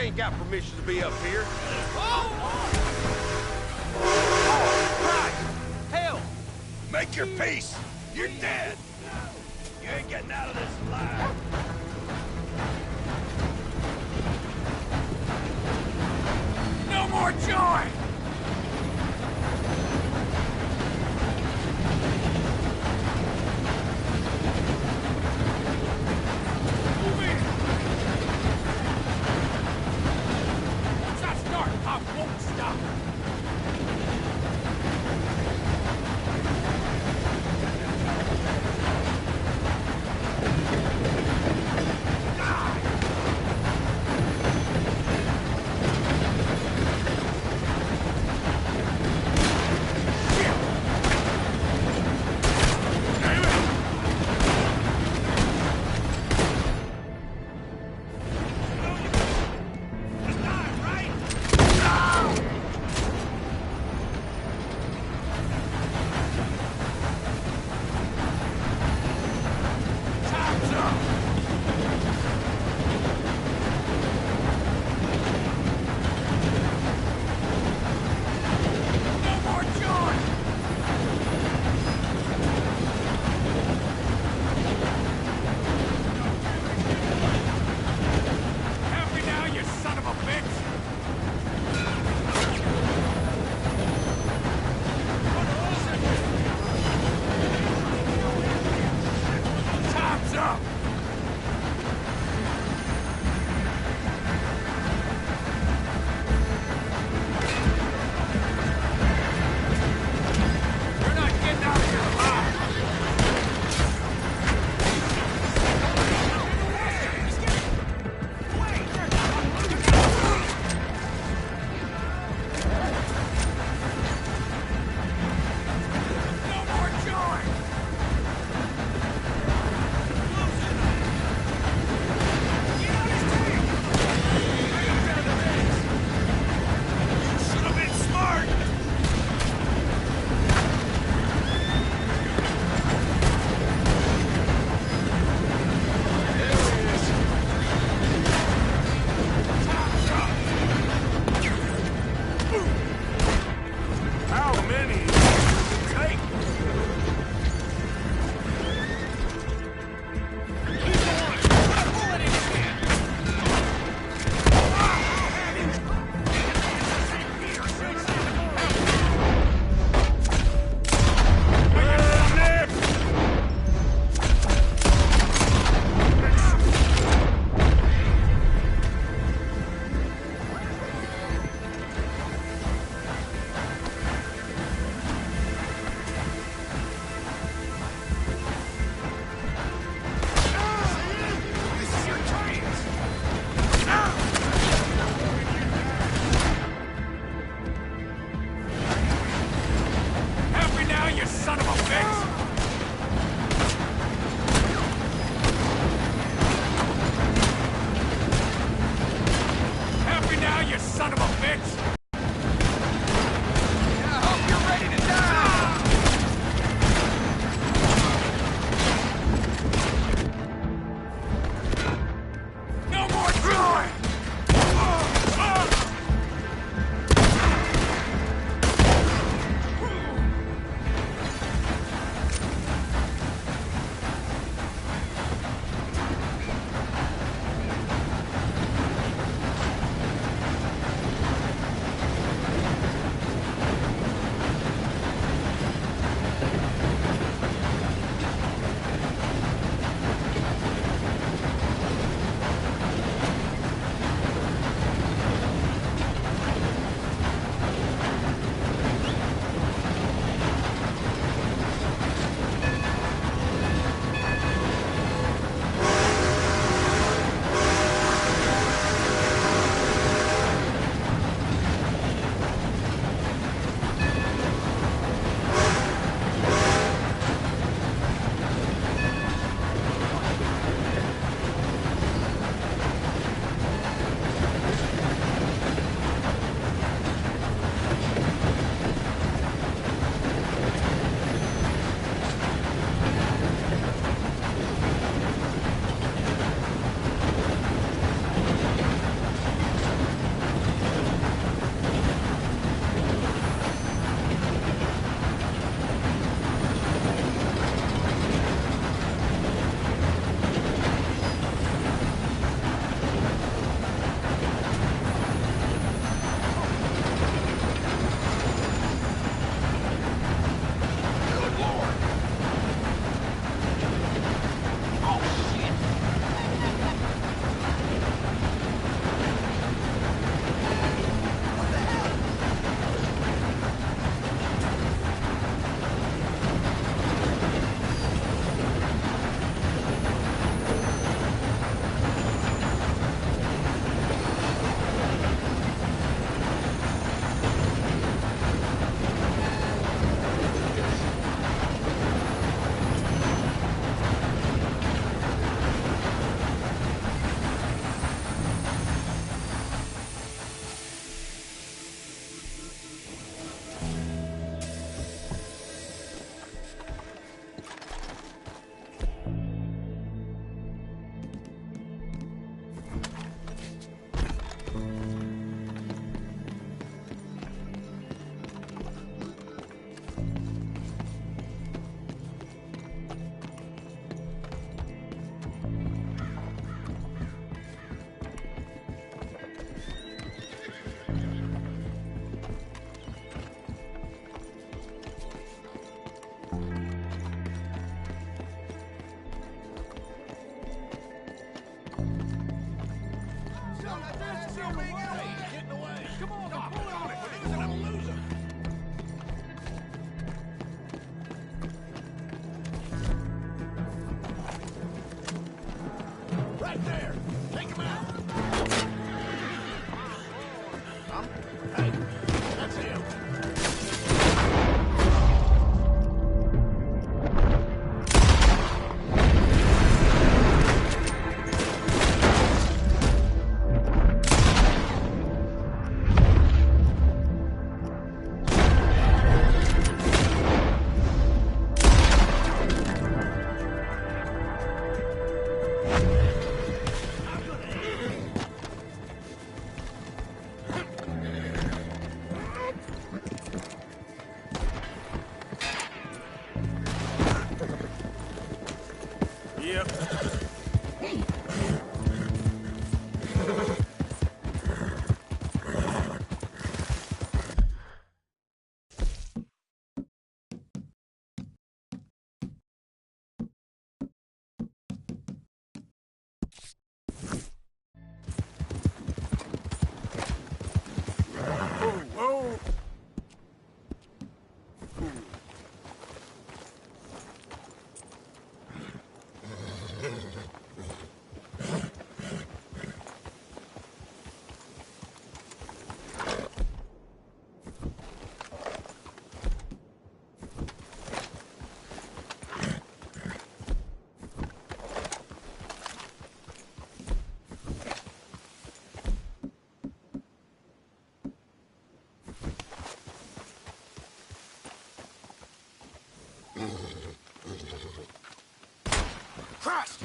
ain't got permission to be up here. Hell! Make your peace! You're dead! You ain't getting out of this alive! No more joy! Move in! Once I start, I won't stop! right there. Take him out. Hey, that's him. Christ!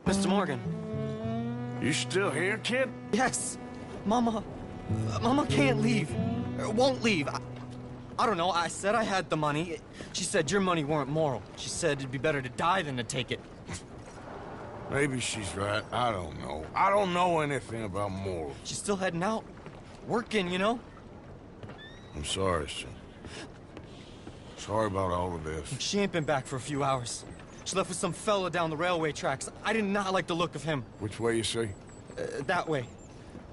Mr. Morgan. You still here, kid? Yes. Mama can't leave. Won't leave. I don't know. I said I had the money. She said your money weren't moral. She said it'd be better to die than to take it. Maybe she's right. I don't know. I don't know anything about morals. She's still heading out. Working, you know? I'm sorry, son. Sorry about all of this. She ain't been back for a few hours. She left with some fella down the railway tracks. I did not like the look of him. Which way you say? That way.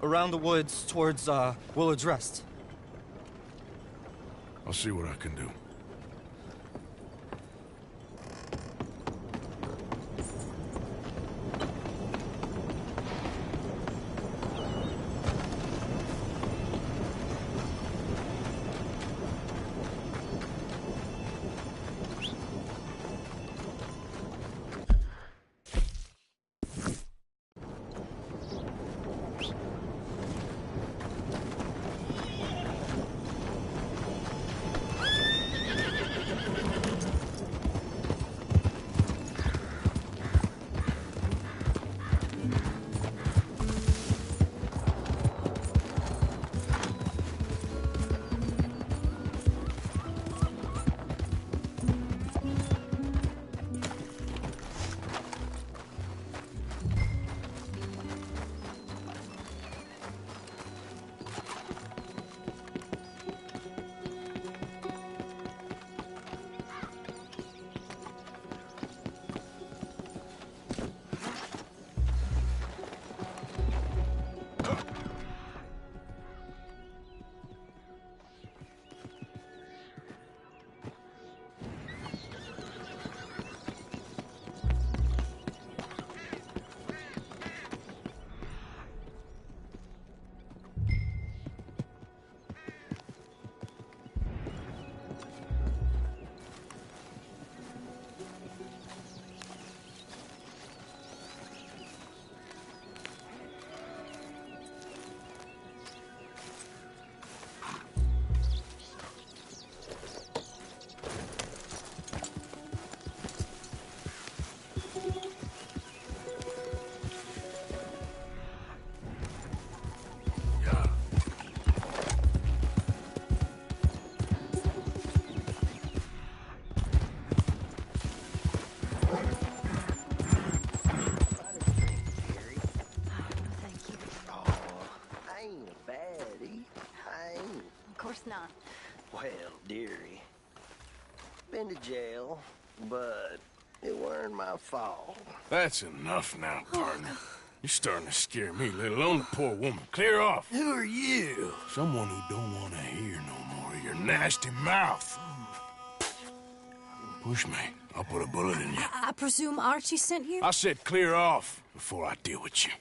Around the woods towards, Willard's Rest. I'll see what I can do. been to jail, but it weren't my fault. That's enough now, partner. You're starting to scare me, let alone the poor woman. Clear off. Who are you? Someone who don't want to hear no more of your nasty mouth. Push me. I'll put a bullet in you. I presume Archie sent you? I said clear off before I deal with you.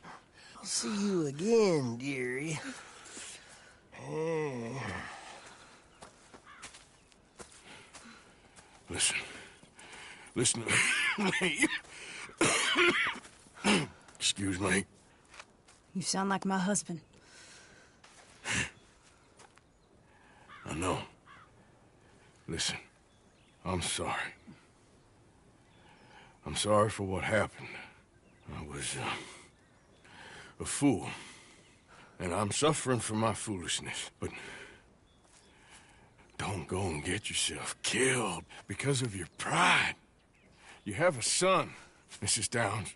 I'll see you again, dearie. Listen. Listen to me. Excuse me. You sound like my husband. I know. Listen, I'm sorry. I'm sorry for what happened. I was, a fool. And I'm suffering for my foolishness, but don't go and get yourself killed because of your pride. You have a son, Mrs. Downs.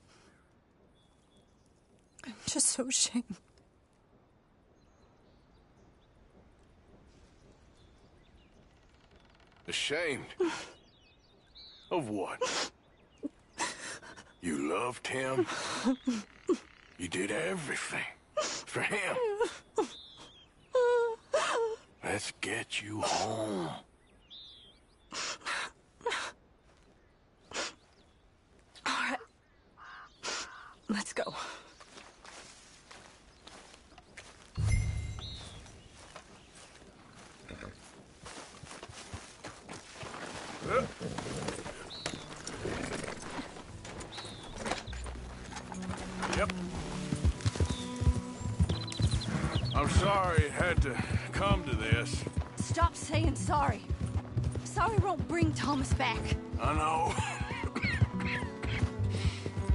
I'm just so ashamed. Ashamed? Of what? You loved him? You did everything for him. Let's get you home. All right. Let's go. Yep. I'm sorry it had to come to this. Stop saying sorry. Sorry won't bring Thomas back. I know.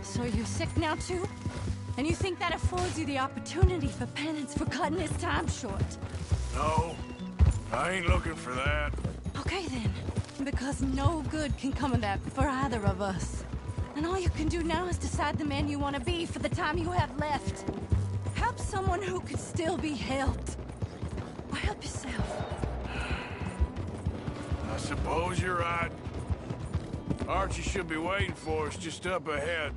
So you're sick now, too? And you think that affords you the opportunity for penance for cutting his time short? No, I ain't looking for that. Okay, then. Because no good can come of that for either of us. And all you can do now is decide the man you want to be for the time you have left. Help someone who could still be helped. Or help yourself. I suppose you're right. Archie should be waiting for us just up ahead.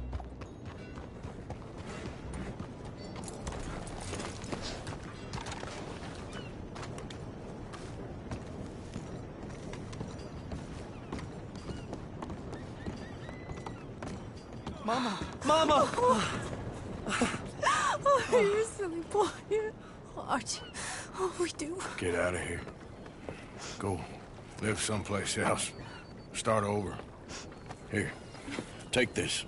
Mama! Mama! Oh, you silly boy. Oh, Archie. Oh, we do. Get out of here. Go live someplace else. Start over. Here, take this.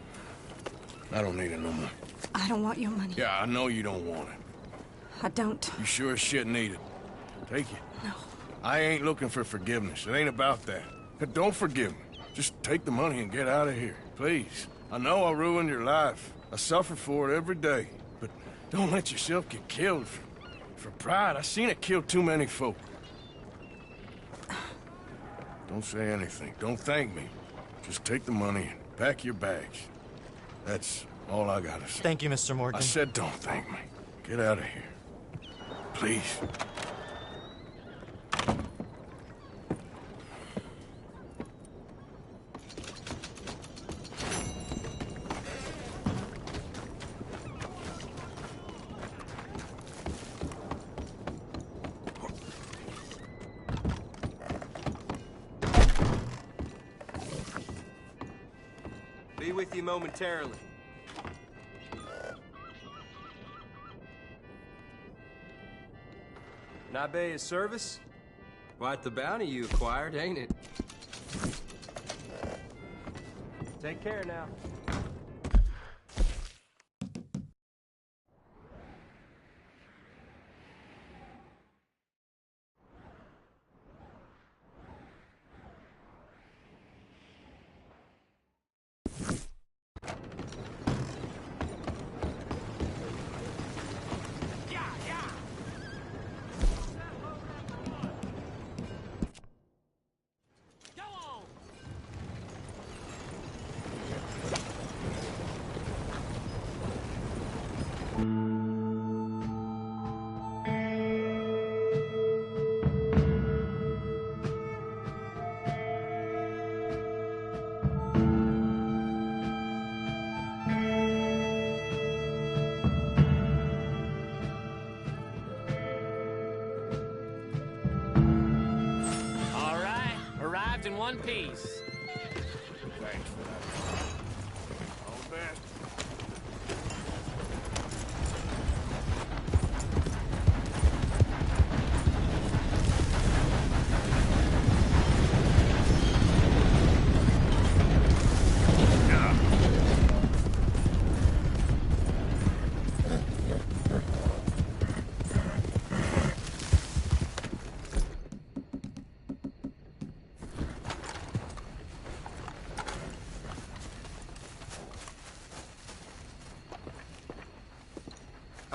I don't need it no more. I don't want your money. Yeah, I know you don't want it. I don't. You sure as shit need it. Take it. No. I ain't looking for forgiveness. It ain't about that. But don't forgive me. Just take the money and get out of here, please. I know I ruined your life. I suffer for it every day. But don't let yourself get killed for pride. I seen it kill too many folk. Don't say anything. Don't thank me. Just take the money and pack your bags. That's all I gotta say. Thank you, Mr. Morgan. I said don't thank me. Get out of here. Please. Be with you momentarily. Not pay his service? Quite the bounty you acquired, ain't it? Take care now. peace. Thanks for that. All the best.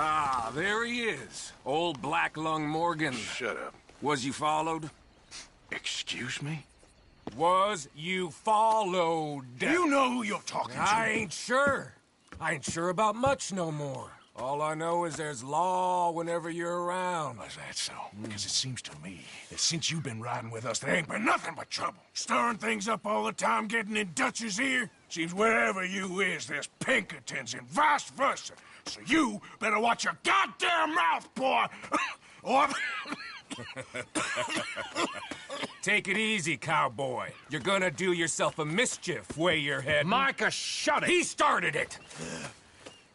Ah, there he is. Old Black Lung Morgan. Shut up. Was you followed? Excuse me? Was you followed? You know who you're talking to. I ain't sure. I ain't sure about much no more. All I know is there's law whenever you're around. Is that so? Because it seems to me that since you've been riding with us, there ain't been nothing but trouble. Stirring things up all the time, getting in Dutch's ear. Seems wherever you is, there's Pinkertons and vice versa. So you better watch your goddamn mouth, boy! Or... Take it easy, cowboy. You're gonna do yourself a mischief way you're heading. Micah, shut it! He started it!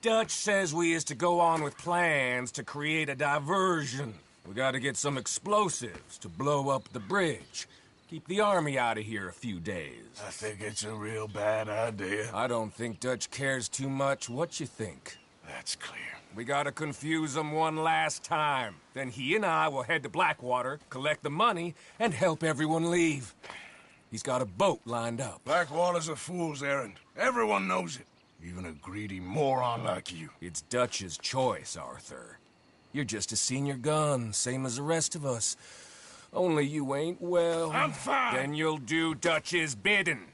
Dutch says we is to go on with plans to create a diversion. We gotta get some explosives to blow up the bridge. Keep the army out of here a few days. I think it's a real bad idea. I don't think Dutch cares too much what you think. That's clear. We gotta confuse him one last time. Then he and I will head to Blackwater, collect the money, and help everyone leave. He's got a boat lined up. Blackwater's a fool's errand. Everyone knows it. Even a greedy moron like you. It's Dutch's choice, Arthur. You're just a senior gun, same as the rest of us. Only you ain't well. I'm fine. Then you'll do Dutch's bidding,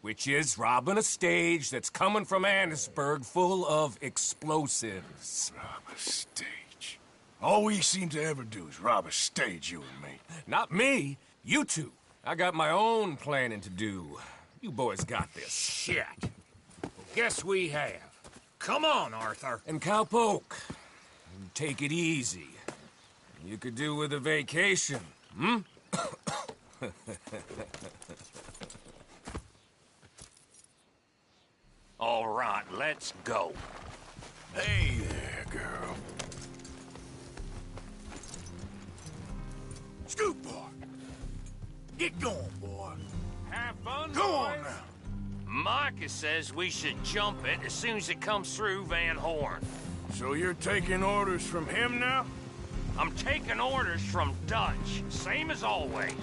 which is robbing a stage that's coming from Annisburg full of explosives. Rob a stage. All we seem to ever do is rob a stage, you and me. Not me. You two. I got my own planning to do. You boys got this. Shit. Guess we have. Come on, Arthur. And Cowpoke, take it easy. You could do with a vacation, hmm? All right, let's go. Hey there, girl. Scoot, boy. Get going, boy. Have fun, Go on now. Micah says we should jump it as soon as it comes through Van Horn. So you're taking orders from him now? I'm taking orders from Dutch, same as always.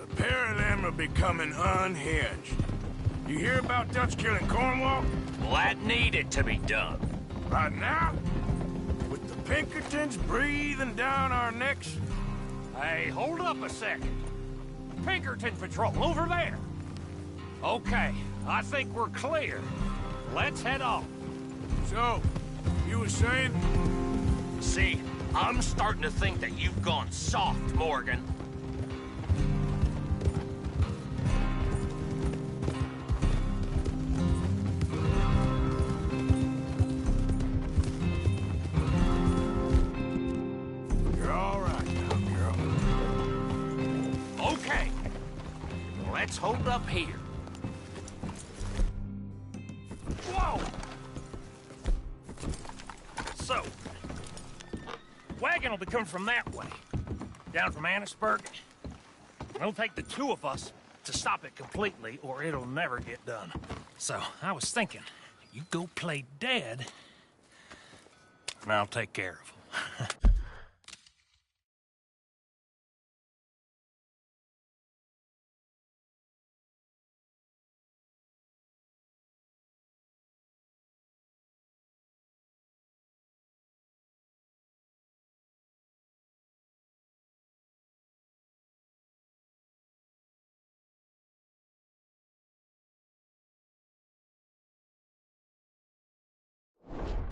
A pair of them are becoming unhinged. You hear about Dutch killing Cornwall? Well, that needed to be done. Right now? With the Pinkertons breathing down our necks? Hey, hold up a second. Pinkerton Patrol, over there. Okay, I think we're clear. Let's head off. So, you were saying? See, I'm starting to think that you've gone soft, Morgan. You're all right now, girl. Okay, let's hold up here. Whoa! So, wagon will be coming from that way, down from Annisburg. It'll take the two of us to stop it completely, or it'll never get done. So, I was thinking, you go play dead, and I'll take care of him.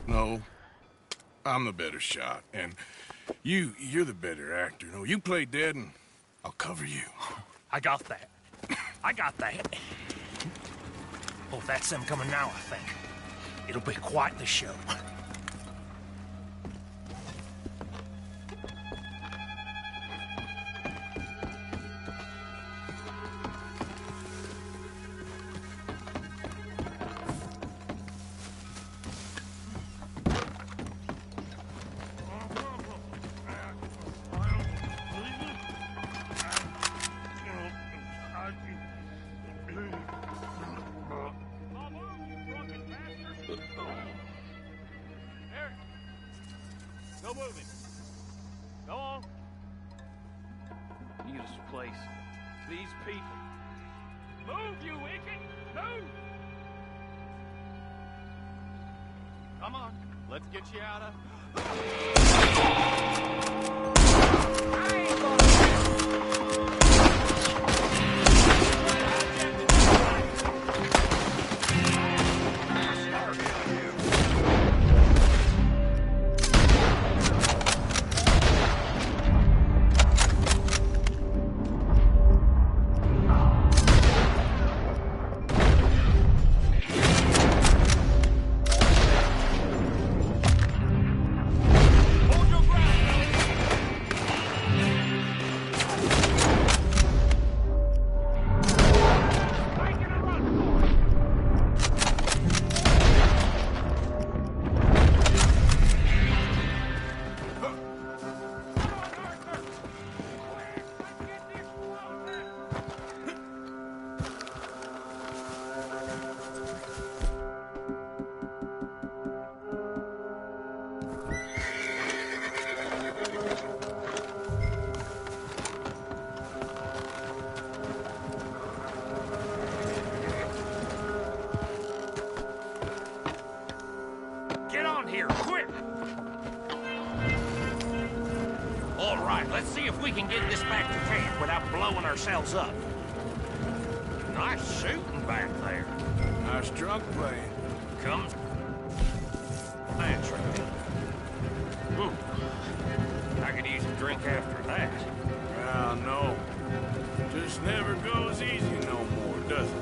No, I'm the better shot, and you're the better actor. No, you play dead, and I'll cover you. I got that. I got that. Oh, that's them coming now, I think. It'll be quite the show. No moving. Go on. Need this place. These people. Move, you idiot! Move! Come on. Let's get you out of... Get on here, quick! All right, let's see if we can get this back to camp without blowing ourselves up. Nice shooting back there. Nice drunk playing. Come. That's right. I could use a drink after that. Well, no. Just never goes easy no more, does it?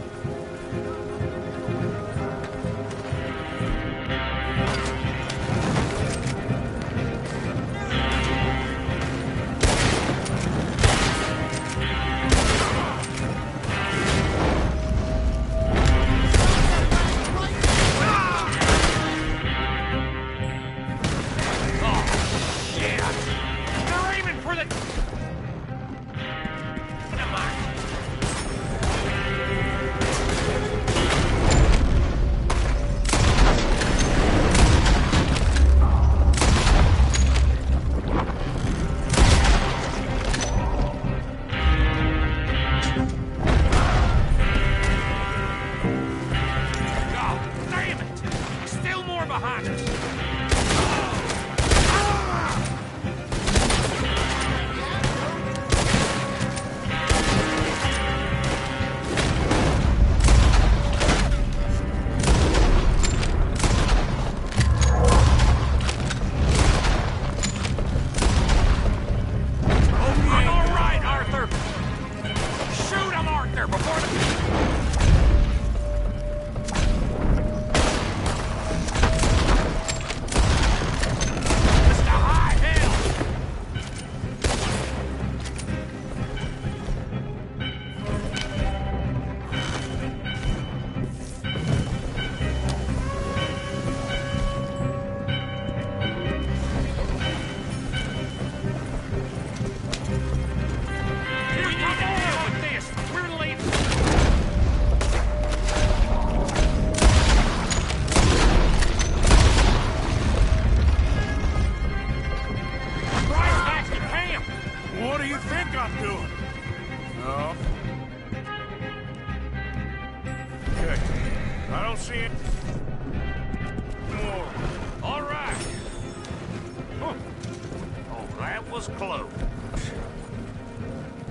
Close.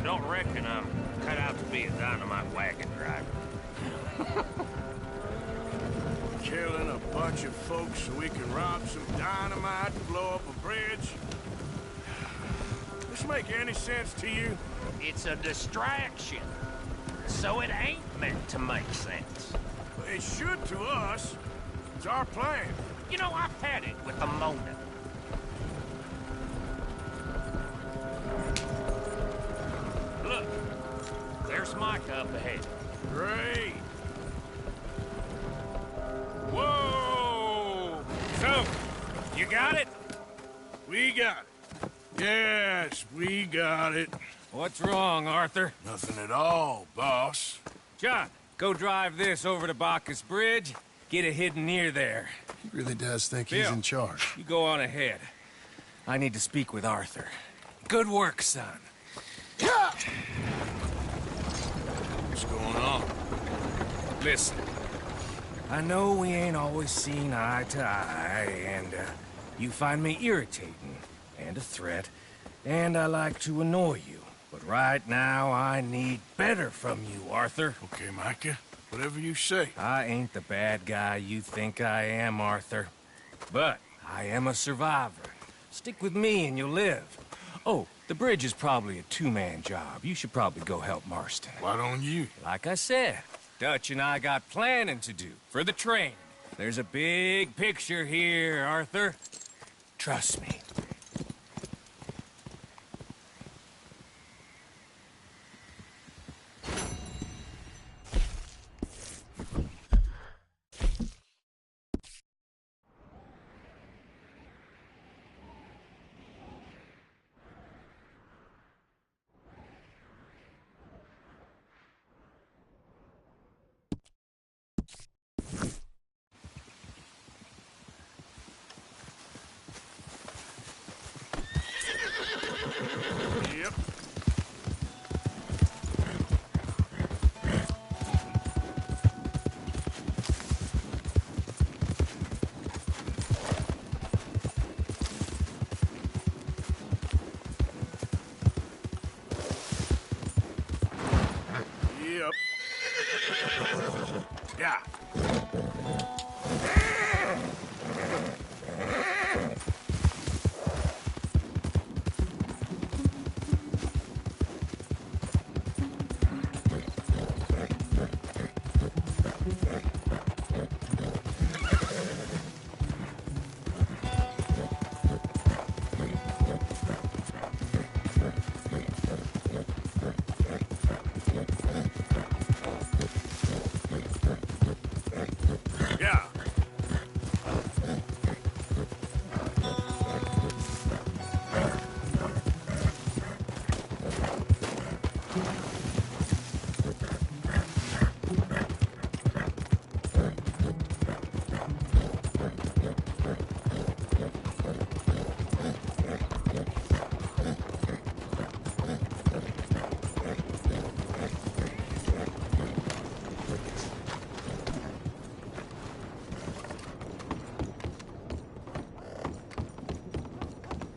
Don't reckon I'm cut out to be a dynamite wagon driver. Killing a bunch of folks so we can rob some dynamite and blow up a bridge? This make any sense to you? It's a distraction, so it ain't meant to make sense. It should to us. It's our plan. You know, I've had it with the Mona. Look, there's Micah up ahead. Great. Whoa! So, you got it? We got it. Yes, we got it. What's wrong, Arthur? Nothing at all, boss. John, go drive this over to Bacchus Bridge. Get it hidden near there. He really does think Bill, he's in charge. You go on ahead. I need to speak with Arthur. Good work, son. What's going on? Listen, I know we ain't always seen eye to eye, and you find me irritating and a threat, and I like to annoy you. But right now, I need better from you, Arthur. Okay, Micah. Whatever you say. I ain't the bad guy you think I am, Arthur. But I am a survivor. Stick with me and you'll live. Oh, the bridge is probably a two-man job. You should probably go help Marston. Why don't you? Like I said, Dutch and I got planning to do for the train. There's a big picture here, Arthur. Trust me. Yep. Yep. Yeah. Yeah.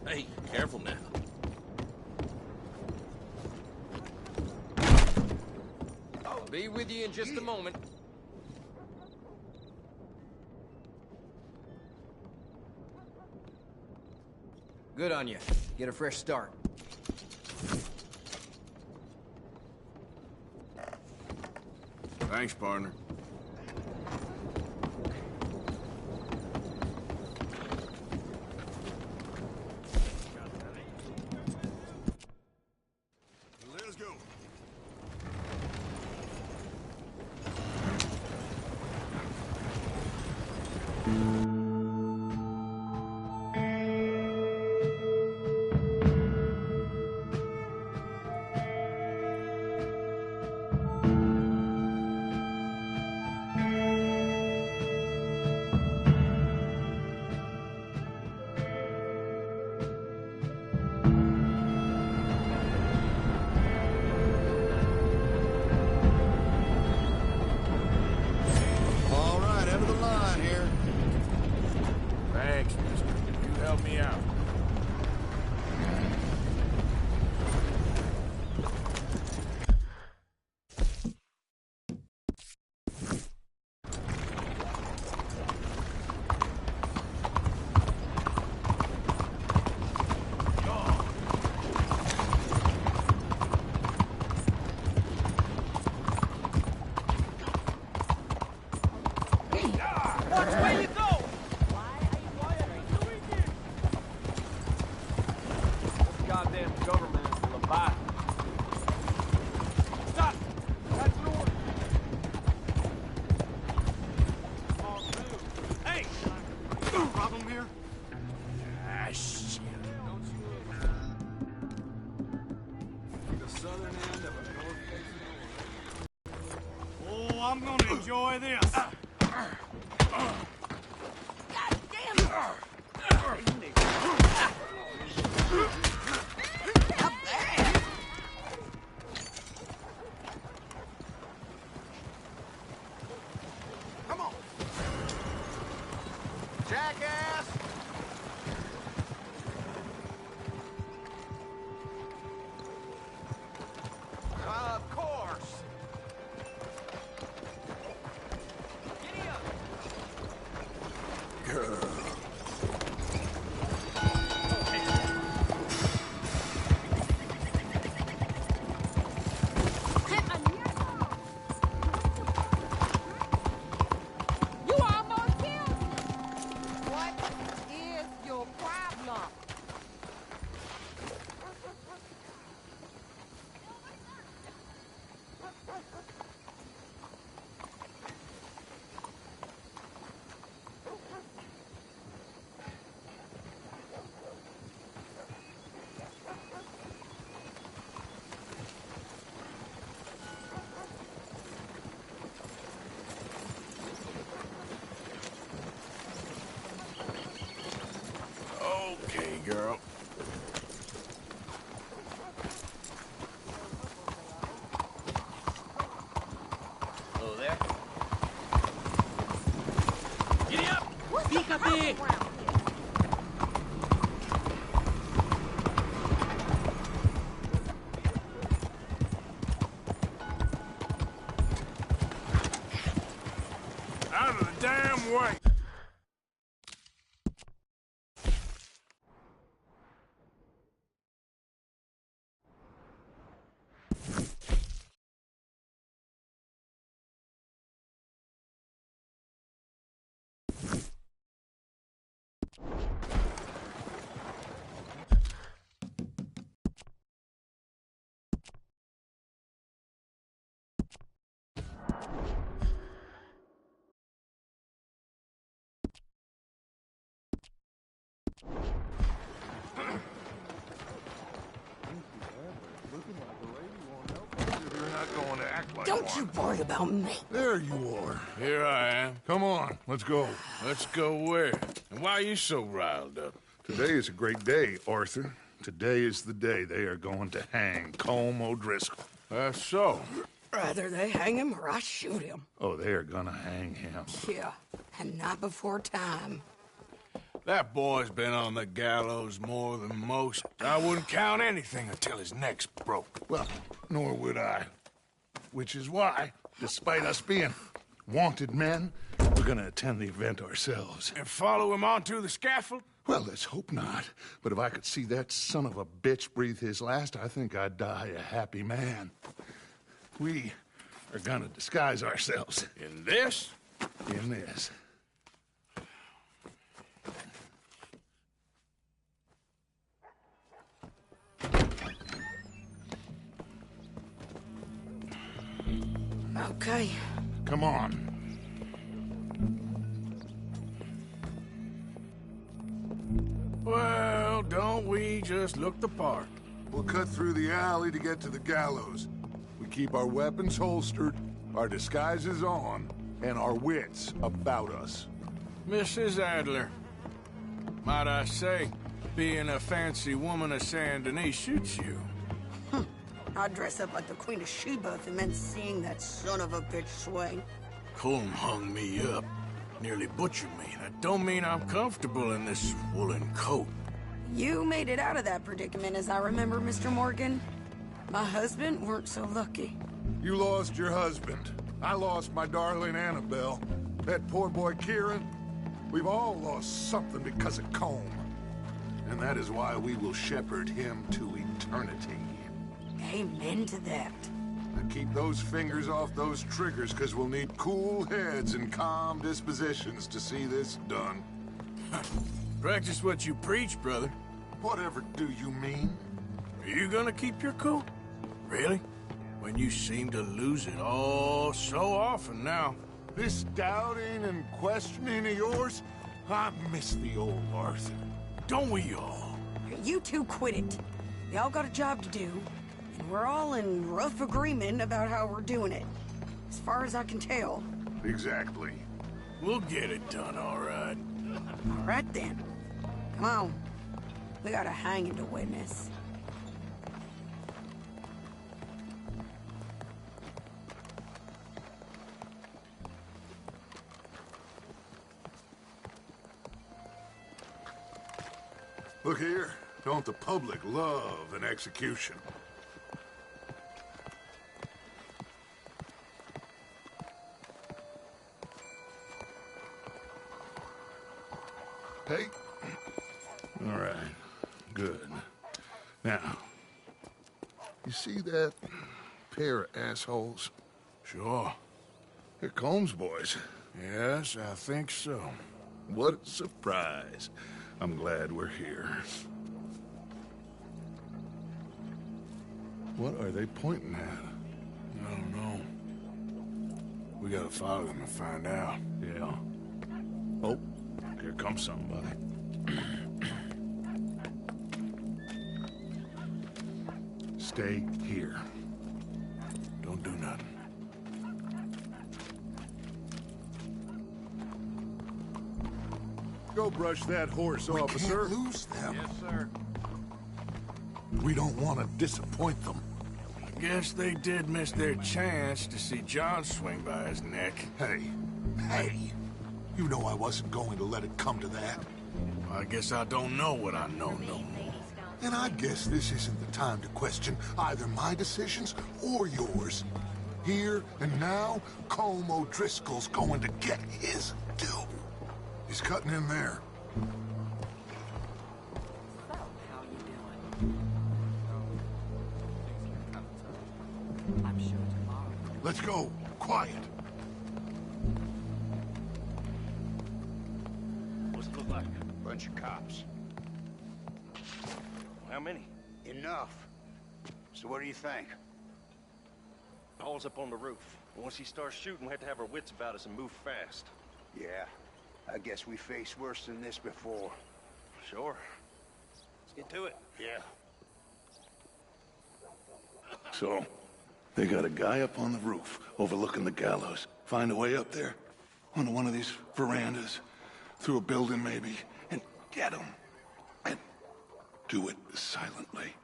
Hey, careful now. I'll be with you in just a moment. Good on you. Get a fresh start. Thanks, partner. Let's go. All right, end of the line here. Thanks, mister. You helped me out. Watch where you go! This goddamn government is full of bodies. Stop! That's an order! Hey! Problem here? Ah, shit. Don't you look. The southern end of a north-facing door. Oh, I'm gonna enjoy this. God damn it! Come on. Jackass! Of course. Giddy up. Girl. You almost killed me. What is your problem? Okay, girl. Hello there. Giddy up! Fíjate! Out of the damn way! You're not going to act like Don't one. you worry about me. There you are. Here I am. Come on, let's go. Let's go where? And why are you so riled up? Today is a great day, Arthur. Today is the day they are going to hang Colm O'Driscoll. That's so. Rather they hang him or I shoot him. Oh, they are gonna hang him. Yeah, and not before time. That boy's been on the gallows more than most. I wouldn't count anything until his neck's broke. Well, nor would I. Which is why, despite us being wanted men, we're gonna attend the event ourselves. And follow him onto the scaffold? Well, let's hope not. But if I could see that son of a bitch breathe his last, I think I'd die a happy man. We are gonna disguise ourselves. In this? In this. Okay. Come on. Well, don't we just look the part? We'll cut through the alley to get to the gallows. We keep our weapons holstered, our disguises on, and our wits about us. Mrs. Adler, might I say, being a fancy woman of Saint Denis suits you. I'd dress up like the Queen of Sheba if it meant seeing that son of a bitch swing. Colm hung me up, nearly butchered me. That don't mean I'm comfortable in this woolen coat. You made it out of that predicament, as I remember, Mr. Morgan. My husband weren't so lucky. You lost your husband. I lost my darling Annabelle. That poor boy Kieran. We've all lost something because of Colm. And that is why we will shepherd him to eternity. Amen to that. Now keep those fingers off those triggers, because we'll need cool heads and calm dispositions to see this done. Practice what you preach, brother. Whatever do you mean? Are you gonna keep your cool? Really? When you seem to lose it all so often now. This doubting and questioning of yours, I miss the old Arthur. Don't we all? You two quit it. Y'all got a job to do, and we're all in rough agreement about how we're doing it. As far as I can tell. Exactly. We'll get it done, all right. All right, then. Come on. We got a hanging to witness. Look here. Don't the public love an execution? Hey? All right. Good. Now, you see that pair of assholes? Sure. They're Colm's boys. Yes, I think so. What a surprise. I'm glad we're here. What are they pointing at? I don't know. We gotta follow them and find out. Yeah. Oh, here comes somebody. Stay here. Don't do nothing. Go brush that horse, officer. We can't lose them. Yes, sir. We don't want to disappoint them. I guess they did miss their chance to see John swing by his neck. Hey, you know I wasn't going to let it come to that. I guess I don't know what I know no more. And I guess this isn't the time to question either my decisions or yours. Here and now, Colm O'Driscoll's going to get his due. He's cutting in there. So, how you doing? I'm sure tomorrow. Let's go. Quiet. What's it look like? Bunch of cops. How many? Enough. So what do you think? Paul's up on the roof. Once he starts shooting, we have to have our wits about us and move fast. Yeah. I guess we faced worse than this before. Sure. Let's get to it. Yeah. So, they got a guy up on the roof overlooking the gallows. Find a way up there, onto one of these verandas, through a building maybe, and get him. And do it silently.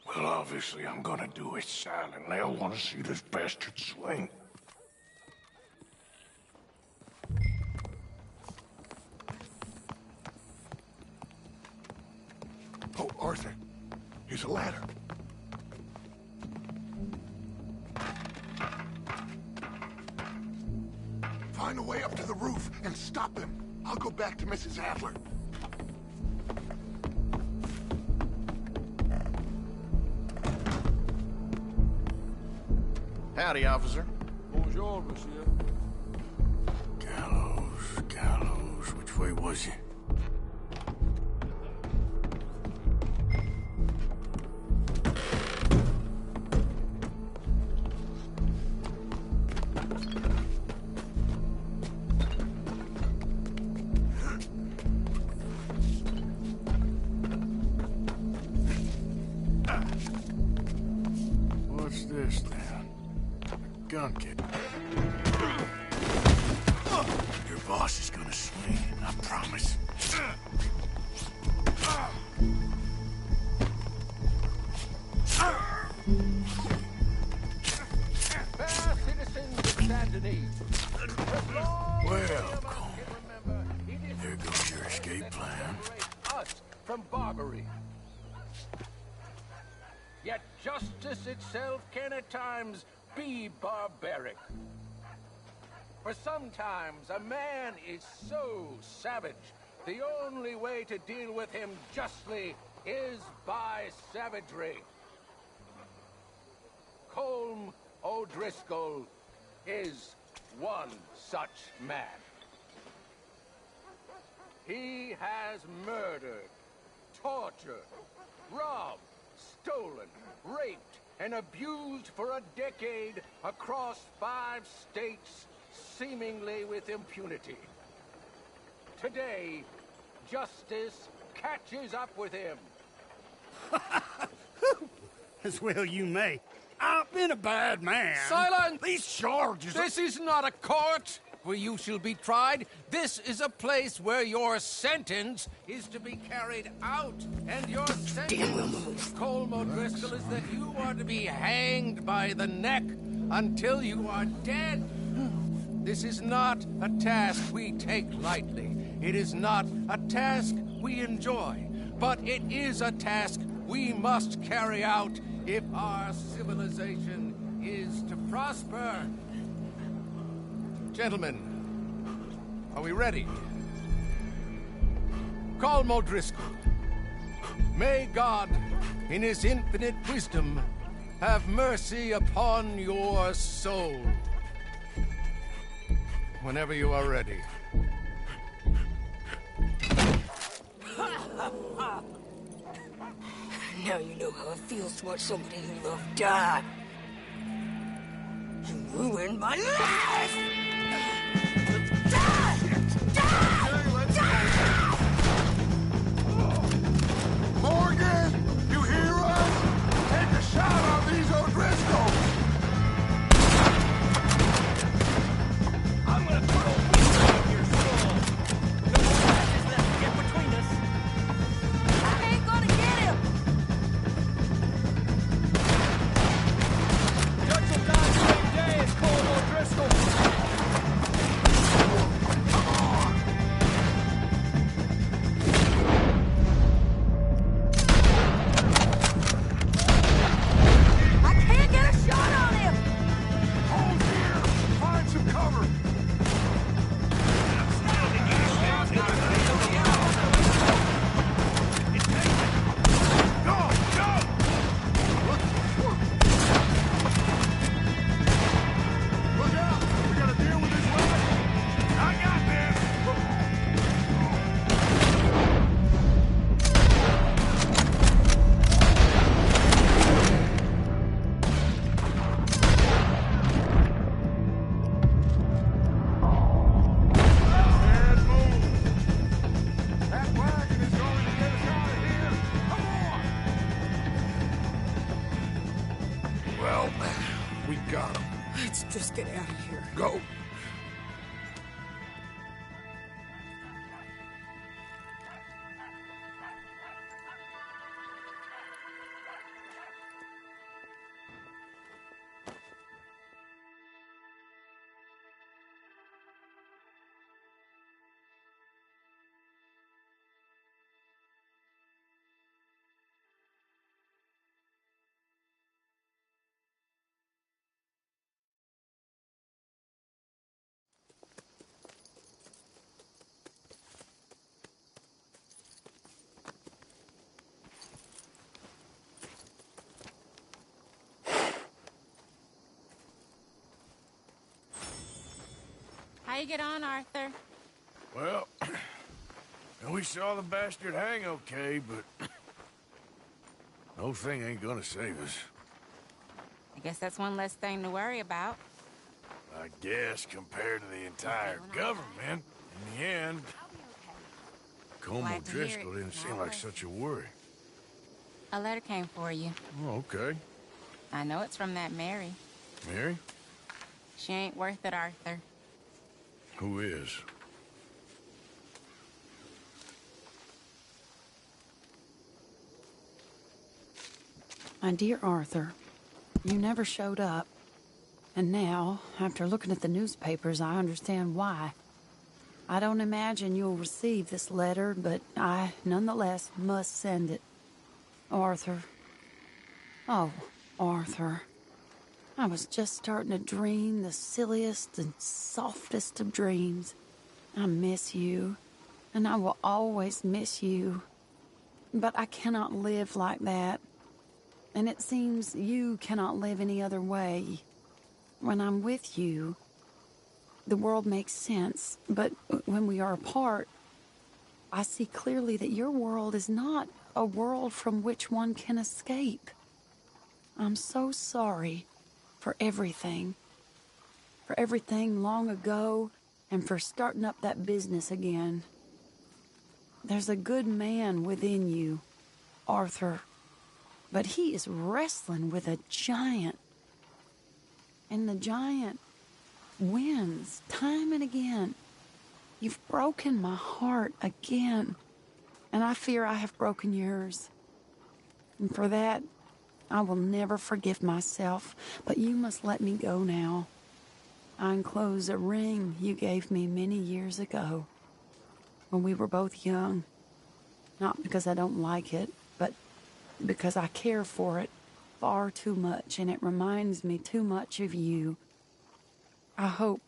Well, obviously I'm gonna do it silently. I want to see this bastard swing. Oh, Arthur, here's a ladder. Find a way up to the roof and stop him. I'll go back to Mrs. Adler. Howdy, officer. Bonjour, monsieur. Gallows. Which way was he? What's this then? Gun kick. Your boss is gonna swing, I promise. Fair citizens of Saint Denis. Well, Colm, there goes your escape plan. Us from Barbary. Yet justice itself can at times be barbaric. For sometimes a man is so savage, the only way to deal with him justly is by savagery. Colm O'Driscoll is one such man. He has murdered, tortured, robbed, stolen, raped, and abused for a decade across 5 states, seemingly with impunity. Today, justice catches up with him. As well you may. I've been a bad man. Silence! These charges... This is not a court! where you shall be tried. This is a place where your sentence is to be carried out. And your sentence, Colm O'Driscoll, is that you are to be hanged by the neck until you are dead. This is not a task we take lightly. It is not a task we enjoy. But it is a task we must carry out if our civilization is to prosper. Gentlemen, are we ready? Colm O'Driscoll, may God, in his infinite wisdom, have mercy upon your soul. Whenever you are ready. Now you know how it feels to watch somebody you love die. You ruined my life! Die! Morgan, you hear us? Take a shot on these O'Driscolls! I'm gonna throw a wheel in your skull. No more matches left to get between us. I ain't gonna get him! Judge will die the same day as Colm O'Driscoll. I can't get a shot on him! Hold here! Find some cover! Go! Go! Look out! We gotta deal with this lad! I got this! Bad move! That wagon is going to get us out of here! Come on! Well, we got him. Let's just get out of here. Go! How you get on, Arthur? Well, we saw the bastard hang okay, but no thing ain't gonna save us. I guess that's one less thing to worry about. I guess compared to the entire government, in the end, Colm Glad to hear O'Driscoll it. didn't seem like such a worry. A letter came for you. Oh, okay. I know it's from that Mary. Mary? She ain't worth it, Arthur. Who is? My dear Arthur, you never showed up. And now, after looking at the newspapers, I understand why. I don't imagine you'll receive this letter, but I, nonetheless, must send it. Arthur. Oh, Arthur. I was just starting to dream the silliest and softest of dreams. I miss you, and I will always miss you. But I cannot live like that. And it seems you cannot live any other way. When I'm with you, the world makes sense. But when we are apart, I see clearly that your world is not a world from which one can escape. I'm so sorry for everything. For everything long ago, and for starting up that business again. There's a good man within you, Arthur. But he is wrestling with a giant. And the giant wins time and again. You've broken my heart again, and I fear I have broken yours. And for that, I will never forgive myself, but you must let me go now. I enclose a ring you gave me many years ago, when we were both young. Not because I don't like it, but because I care for it far too much, and it reminds me too much of you. I hope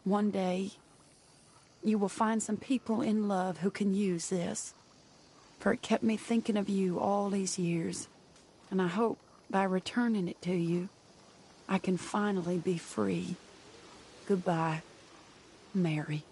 one day you will find some people in love who can use this, for it kept me thinking of you all these years, and I hope by returning it to you, I can finally be free. Goodbye, Mary.